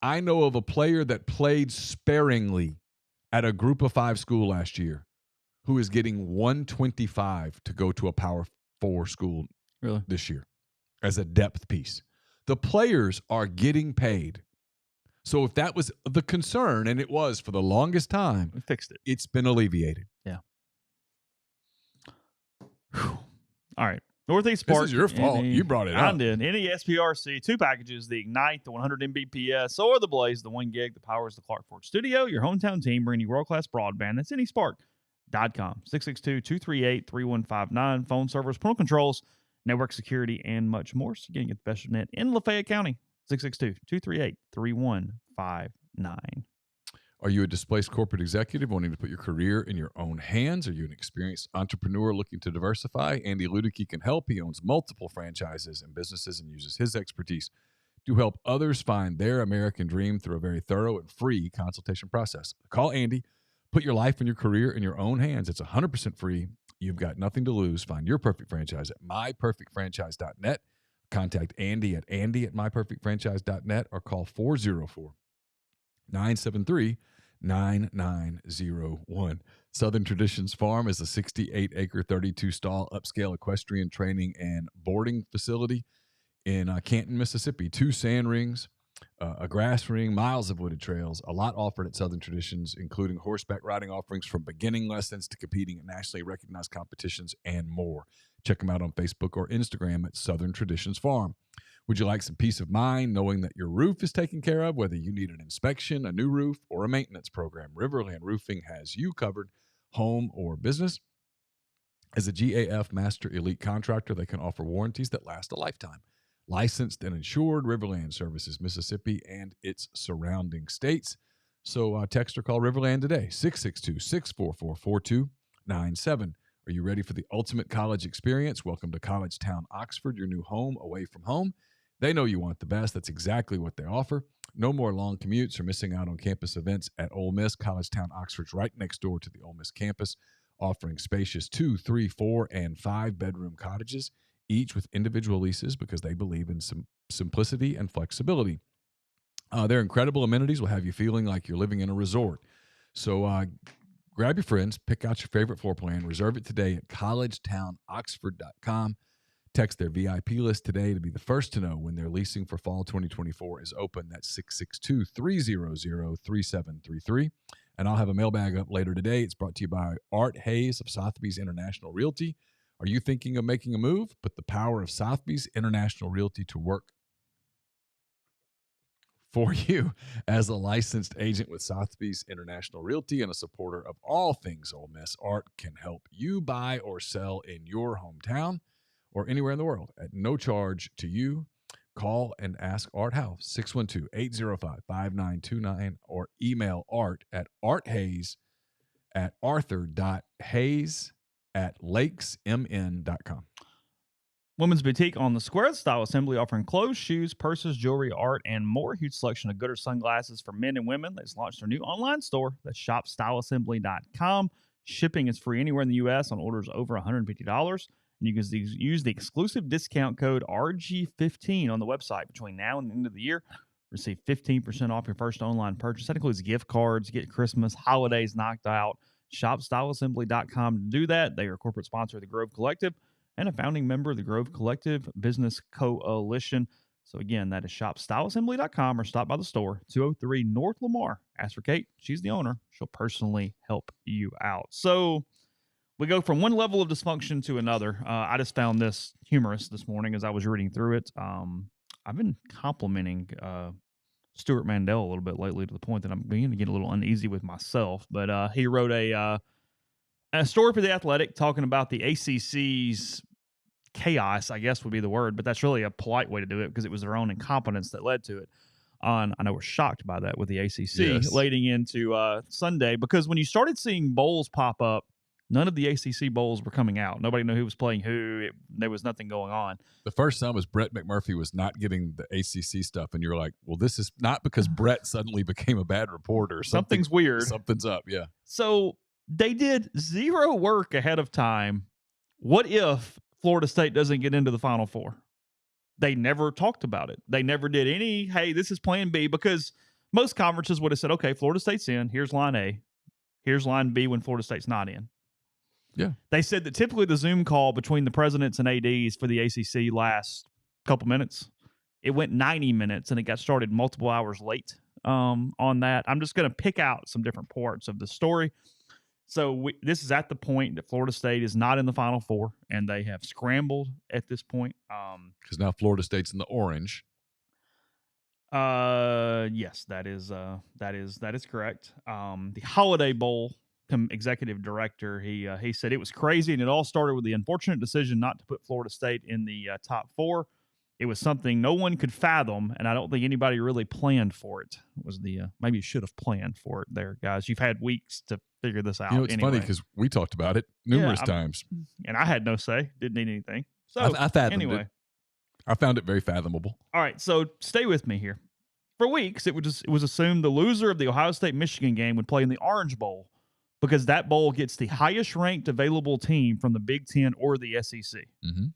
I know of a player that played sparingly at a Group of 5 school last year who is getting $125 to go to a Power 4 school this year as a depth piece. The players are getting paid. So if that was the concern, and it was for the longest time, we fixed it. It's been alleviated. Yeah. Whew. All right. Northeast Spark. This is your fault. You brought it up. I did. NESPRC, 2 packages, the Ignite, the 100 Mbps, or the Blaze, the 1 gig that powers the Clark Ford Studio. Your hometown team bringing you world-class broadband. That's NESpark.com. 662-238-3159. Phone servers, parental controls, network security, and much more. So you can get the best internet in Lafayette County. 662-238-3159. Are you a displaced corporate executive wanting to put your career in your own hands? Are you an experienced entrepreneur looking to diversify? Andy Ludicky can help. He owns multiple franchises and businesses and uses his expertise to help others find their American dream through a very thorough and free consultation process. Call Andy. Put your life and your career in your own hands. It's 100% free. You've got nothing to lose. Find your perfect franchise at myperfectfranchise.net. Contact Andy at myperfectfranchise.net or call 404-973-9901. Southern Traditions Farm is a 68-acre, 32-stall upscale equestrian training and boarding facility in Canton, Mississippi. 2 sand rings, a grass ring, miles of wooded trails, a lot offered at Southern Traditions, including horseback riding offerings from beginning lessons to competing at nationally recognized competitions and more. Check them out on Facebook or Instagram at Southern Traditions Farm. Would you like some peace of mind knowing that your roof is taken care of, whether you need an inspection, a new roof, or a maintenance program? Riverland Roofing has you covered, home or business. As a GAF Master Elite Contractor, they can offer warranties that last a lifetime. Licensed and insured, Riverland services Mississippi and its surrounding states. So text or call Riverland today, 662-644-4297. Are you ready for the ultimate college experience? Welcome to College Town, Oxford, your new home away from home. They know you want the best. That's exactly what they offer. No more long commutes or missing out on campus events at Ole Miss. College Town, Oxford's right next door to the Ole Miss campus, offering spacious 2, 3, 4, and 5-bedroom cottages, each with individual leases because they believe in some simplicity and flexibility. Their incredible amenities will have you feeling like you're living in a resort. So grab your friends, pick out your favorite floor plan, reserve it today at collegetownoxford.com. Text their VIP list today to be the first to know when their leasing for fall 2024 is open. That's 662-300-3733. And I'll have a mailbag up later today. It's brought to you by Art Hayes of Sotheby's International Realty. Are you thinking of making a move? Put the power of Sotheby's International Realty to work for you. As a licensed agent with Sotheby's International Realty and a supporter of all things Ole Miss, Art can help you buy or sell in your hometown or anywhere in the world at no charge to you. Call and ask Art how, 612-805-5929, or email Art at arthur.hayes@lakesmn.com. Women's Boutique on the Square, Style Assembly, offering clothes, shoes, purses, jewelry, art, and more. Huge selection of Gooder sunglasses for men and women. They just launched their new online store. That's shopstyleassembly.com. Shipping is free anywhere in the U.S. on orders over $150. And you can use the exclusive discount code RG15 on the website between now and the end of the year. Receive 15% off your first online purchase. That includes gift cards, get Christmas, holidays knocked out. Shopstyleassembly.com to do that. They are a corporate sponsor of the Grove Collective and a founding member of the Grove Collective Business Coalition. So again, that is shopstyleassembly.com or stop by the store, 203 North Lamar. Ask for Kate. She's the owner. She'll personally help you out. So we go from one level of dysfunction to another. I just found this humorous this morning as I was reading through it. I've been complimenting Stuart Mandel a little bit lately to the point that I'm beginning to get a little uneasy with myself. But he wrote a story for The Athletic talking about the ACC's chaos, I guess would be the word, but that's really a polite way to do it because it was their own incompetence that led to it. I know we're shocked by that with the ACC leading into Sunday, because when you started seeing bowls pop up, none of the ACC bowls were coming out. Nobody knew who was playing who. There was nothing going on. The first time was Brett McMurphy was not getting the ACC stuff, and you're like, well, this is not because Brett suddenly became a bad reporter. Something's weird. Something's up, yeah. So they did zero work ahead of time. What if Florida State doesn't get into the Final Four? They never talked about it. They never did any, hey, this is plan B, because most conferences would have said, okay, Florida State's in. Here's line A. Here's line B when Florida State's not in. Yeah. They said that typically the Zoom call between the presidents and ADs for the ACC lasts a couple minutes. It went 90 minutes, and it got started multiple hours late on that. I'm just going to pick out some different parts of the story. So this is at the point that Florida State is not in the Final Four, and they have scrambled at this point. Because now Florida State's in the orange. Yes, that is correct. The Holiday Bowl executive director, he said it was crazy, and it all started with the unfortunate decision not to put Florida State in the top four. It was something no one could fathom, and I don't think anybody really planned for it. It was maybe you should have planned for it there, guys. You've had weeks to figure this out. It's funny because we talked about it numerous times. And I had no say. Didn't need anything. So I fathomed anyway. it. I found it very fathomable. All right, so stay with me here. For weeks, it was assumed the loser of the Ohio State-Michigan game would play in the Orange Bowl because that bowl gets the highest-ranked available team from the Big Ten or the SEC. Mm-hmm.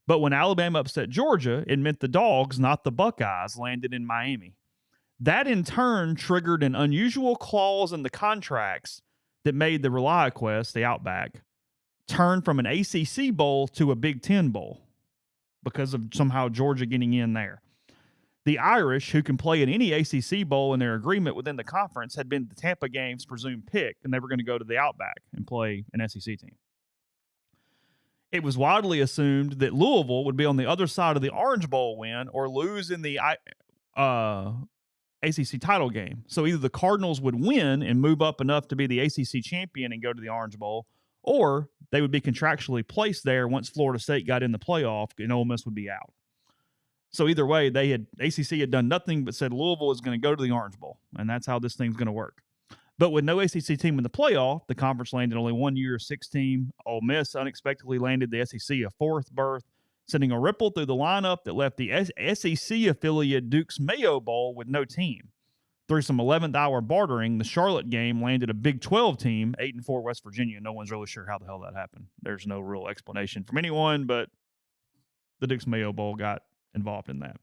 But when Alabama upset Georgia, it meant the Dogs, not the Buckeyes, landed in Miami. That, in turn, triggered an unusual clause in the contracts that made the ReliaQuest, the Outback, turn from an ACC bowl to a Big Ten bowl because of somehow Georgia getting in there. The Irish, who can play in any ACC bowl in their agreement within the conference, had been the Tampa game's presumed pick, and they were going to go to the Outback and play an SEC team. It was widely assumed that Louisville would be on the other side of the Orange Bowl win or lose in the ACC title game. So either the Cardinals would win and move up enough to be the ACC champion and go to the Orange Bowl, or they would be contractually placed there once Florida State got in the playoff and Ole Miss would be out. So either way, ACC had done nothing but said Louisville is going to go to the Orange Bowl, and that's how this thing's going to work. But with no ACC team in the playoff, the conference landed only 1 year, 6 team. Ole Miss unexpectedly landed the SEC a 4th berth, sending a ripple through the lineup that left the SEC affiliate Duke's Mayo Bowl with no team. Through some 11th hour bartering, the Charlotte game landed a Big 12 team, 8-4 West Virginia. No one's really sure how the hell that happened. There's no real explanation from anyone, but the Duke's Mayo Bowl got involved in that.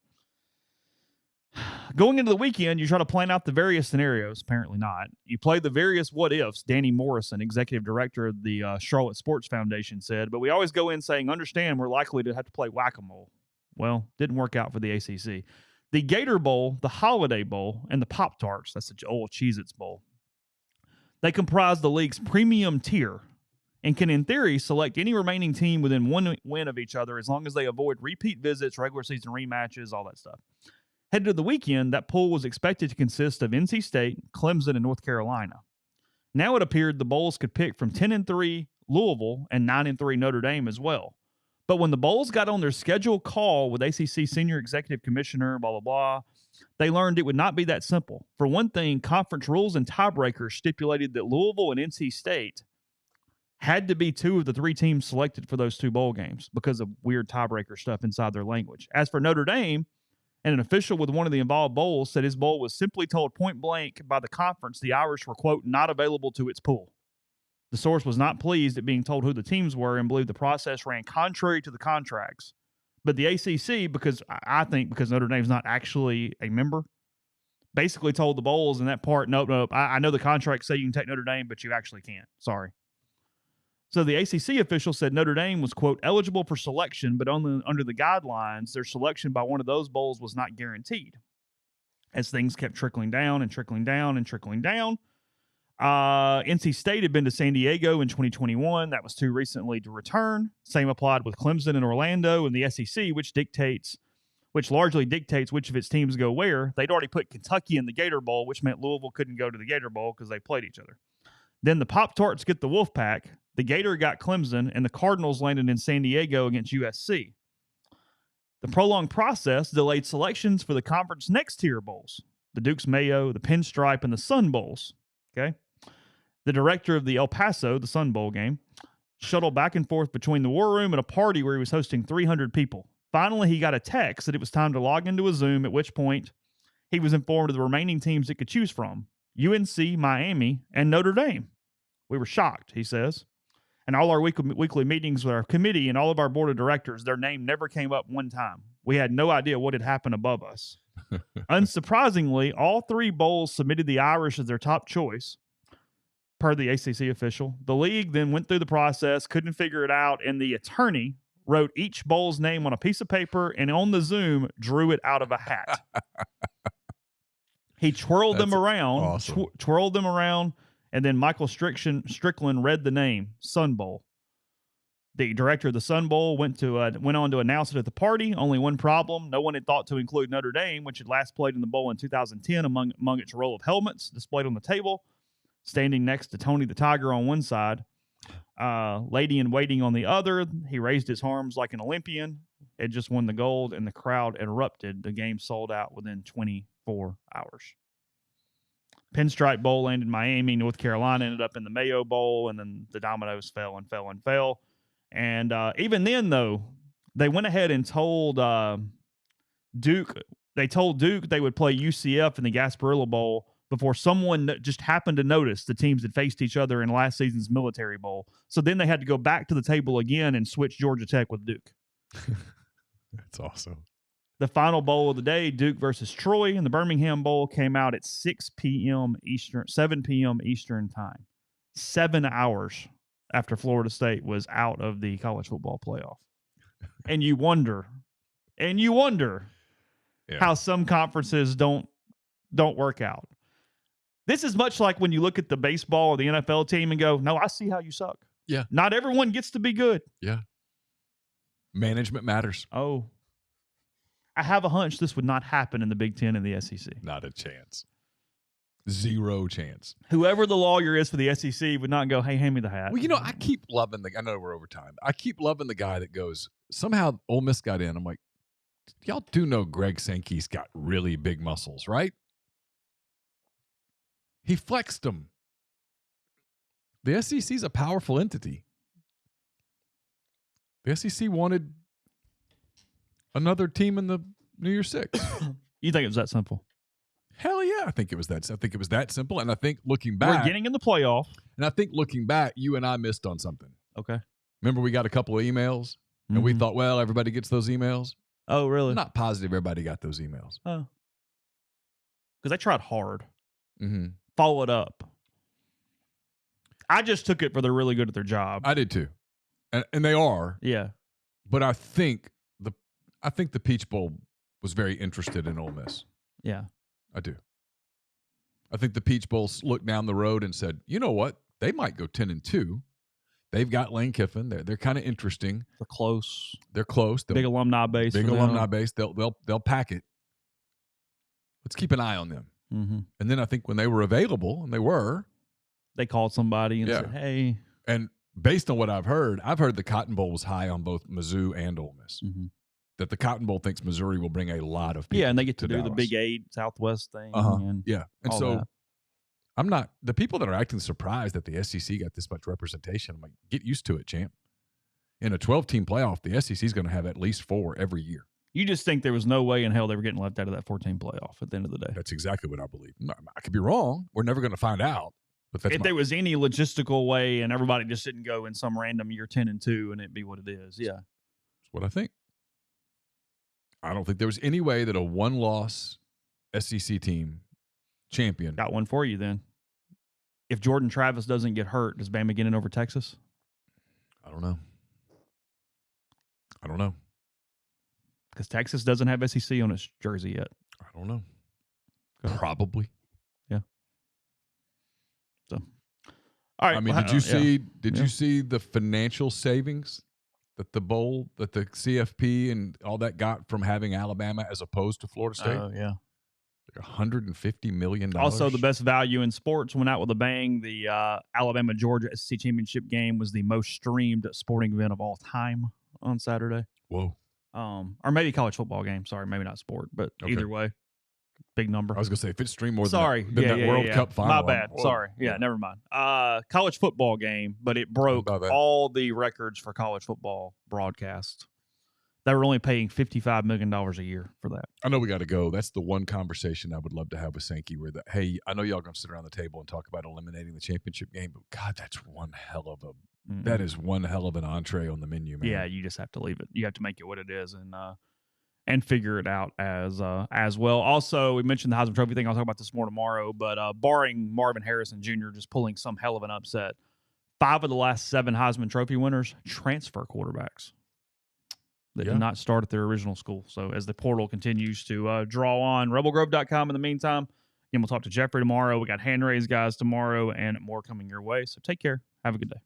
Going into the weekend, you try to plan out the various scenarios. Apparently not. You play the various what-ifs, Danny Morrison, executive director of the Charlotte Sports Foundation, said, but we always go in saying, understand we're likely to have to play whack-a-mole. Well, didn't work out for the ACC. The Gator Bowl, the Holiday Bowl, and the Pop-Tarts, that's the old Cheez-Its Bowl, they comprise the league's premium tier, and can, in theory, select any remaining team within one win of each other as long as they avoid repeat visits, regular season rematches, all that stuff. Headed to the weekend, that pool was expected to consist of NC State, Clemson, and North Carolina. Now it appeared the Bowls could pick from 10-3 Louisville and 9-3 Notre Dame as well. But when the Bowls got on their scheduled call with ACC Senior Executive Commissioner, blah, blah, blah, they learned it would not be that simple. For one thing, conference rules and tiebreakers stipulated that Louisville and NC State had to be two of the three teams selected for those two bowl games because of weird tiebreaker stuff inside their language. As for Notre Dame, and an official with one of the involved bowls said his bowl was simply told point blank by the conference the Irish were, quote, not available to its pool. The source was not pleased at being told who the teams were and believed the process ran contrary to the contracts. But the ACC, because Notre Dame's not actually a member, basically told the bowls in that part, nope, I know the contracts say you can take Notre Dame, but you actually can't. Sorry. So the ACC official said Notre Dame was, quote, eligible for selection, but under the guidelines, their selection by one of those bowls was not guaranteed. As things kept trickling down and trickling down and trickling down, NC State had been to San Diego in 2021. That was too recently to return. Same applied with Clemson and Orlando and the SEC, which largely dictates which of its teams go where. They'd already put Kentucky in the Gator Bowl, which meant Louisville couldn't go to the Gator Bowl because they played each other. Then the Pop-Tarts get the Wolfpack, the Gator got Clemson, and the Cardinals landed in San Diego against USC. The prolonged process delayed selections for the conference next tier bowls, the Duke's Mayo, the Pinstripe, and the Sun Bowls. Okay. The director of the El Paso, the Sun Bowl game, shuttled back and forth between the war room and a party where he was hosting 300 people. Finally, he got a text that it was time to log into a Zoom, at which point he was informed of the remaining teams it could choose from: UNC, Miami, and Notre Dame. We were shocked, he says. And all our weekly meetings with our committee and all of our board of directors, their name never came up one time. We had no idea what had happened above us. Unsurprisingly, all three bowls submitted the Irish as their top choice, per the ACC official. The league then went through the process, couldn't figure it out, and the attorney wrote each bowl's name on a piece of paper and on the Zoom drew it out of a hat. He twirled them around, awesome. And then Michael Strickland read the name, Sun Bowl. The director of the Sun Bowl went on to announce it at the party. Only one problem: no one had thought to include Notre Dame, which had last played in the bowl in 2010 among its row of helmets displayed on the table, standing next to Tony the Tiger on one side, Lady in Waiting on the other. He raised his arms like an Olympian, had just won the gold, and the crowd erupted. The game sold out within 24 hours. Pinstripe Bowl landed in Miami. North Carolina ended up in the Mayo Bowl, and then the dominoes fell and fell and fell. And even then, though, they went ahead and told Duke. They told Duke they would play UCF in the Gasparilla Bowl before someone just happened to notice the teams had faced each other in last season's Military Bowl. So then they had to go back to the table again and switch Georgia Tech with Duke. That's awesome. The final bowl of the day, Duke versus Troy, and the Birmingham Bowl came out at 7 p.m. Eastern time. 7 hours after Florida State was out of the college football playoff. And you wonder how some conferences don't work out. This is much like when you look at the baseball or the NFL team and go, no, I see how you suck. Yeah. Not everyone gets to be good. Yeah. Management matters. Oh. I have a hunch this would not happen in the Big Ten and the SEC. Not a chance. Zero chance. Whoever the lawyer is for the SEC would not go, hey, hand me the hat. Well, I keep loving I know we're over time. I keep loving the guy that goes, somehow Ole Miss got in. I'm like, y'all do know Greg Sankey's got really big muscles, right? He flexed them. The SEC's a powerful entity. The SEC wanted another team in the New Year's Six. You think it was that simple? Hell yeah, I think it was that simple. And I think looking back, we're getting in the playoff. And I think looking back, you and I missed on something. Okay. Remember, we got a couple of emails, and we thought, well, everybody gets those emails. Oh, really? I'm not positive everybody got those emails. Oh, because they tried hard. Mm-hmm. Followed up. I just took it for they're really good at their job. I did too, and they are. Yeah. But I think the Peach Bowl was very interested in Ole Miss. Yeah. I do. I think the Peach Bowl looked down the road and said, you know what? They might go 10-2. They've got Lane Kiffin. They're kind of interesting. They're close. They're close. Big alumni base. Big alumni base. They'll pack it. Let's keep an eye on them. Mm-hmm. And then I think when they were available, and they called somebody and said, "Hey." And based on what I've heard the Cotton Bowl was high on both Mizzou and Ole Miss. Mm-hmm. That the Cotton Bowl thinks Missouri will bring a lot of people. Yeah, and they get to do Dallas. the Big 8 Southwest thing. And so that. I'm not the people that are acting surprised that the SEC got this much representation. I'm like, get used to it, champ. In a 12-team playoff, the SEC is going to have at least 4 every year. You just think there was no way in hell they were getting left out of that 14 playoff at the end of the day. That's exactly what I believe. I could be wrong. We're never going to find out. But that's if there was any logistical way and everybody just didn't go in some random year 10-2 and it'd be what it is. Yeah. That's what I think. I don't think there was any way that a one-loss SEC team champion. Got one for you then. If Jordan Travis doesn't get hurt, does Bama get in over Texas? I don't know. Because Texas doesn't have SEC on its jersey yet. I don't know. Probably. Yeah. So, all right. I mean, did you see the financial savings that the bowl, that the CFP and all that got from having Alabama as opposed to Florida State? Oh, yeah. Like $150 million. Also, the best value in sports went out with a bang. The Alabama-Georgia SEC championship game was the most streamed sporting event of all time on Saturday. Whoa. Or maybe college football game. Sorry, maybe not sport, but either way, big number. I was going to say, if it's streamed more than that World Cup final. My bad. Sorry. Yeah, never mind. College football game, but it broke all the records for college football broadcast. They were only paying $55 million a year for that. I know we got to go. That's the one conversation I would love to have with Sankey where hey, I know y'all going to sit around the table and talk about eliminating the championship game, but God, that's one hell of that is one hell of an entree on the menu, man. Yeah, you just have to leave it. You have to make it what it is and figure it out as well. Also, we mentioned the Heisman Trophy thing. I'll talk about this more tomorrow, but barring Marvin Harrison Jr. just pulling some hell of an upset, 5 of the last 7 Heisman Trophy winners transfer quarterbacks. That did not start at their original school. So as the portal continues to draw on, rebelgrove.com in the meantime. Again, we'll talk to Jeffrey tomorrow. We got hand raised guys tomorrow and more coming your way. So take care. Have a good day.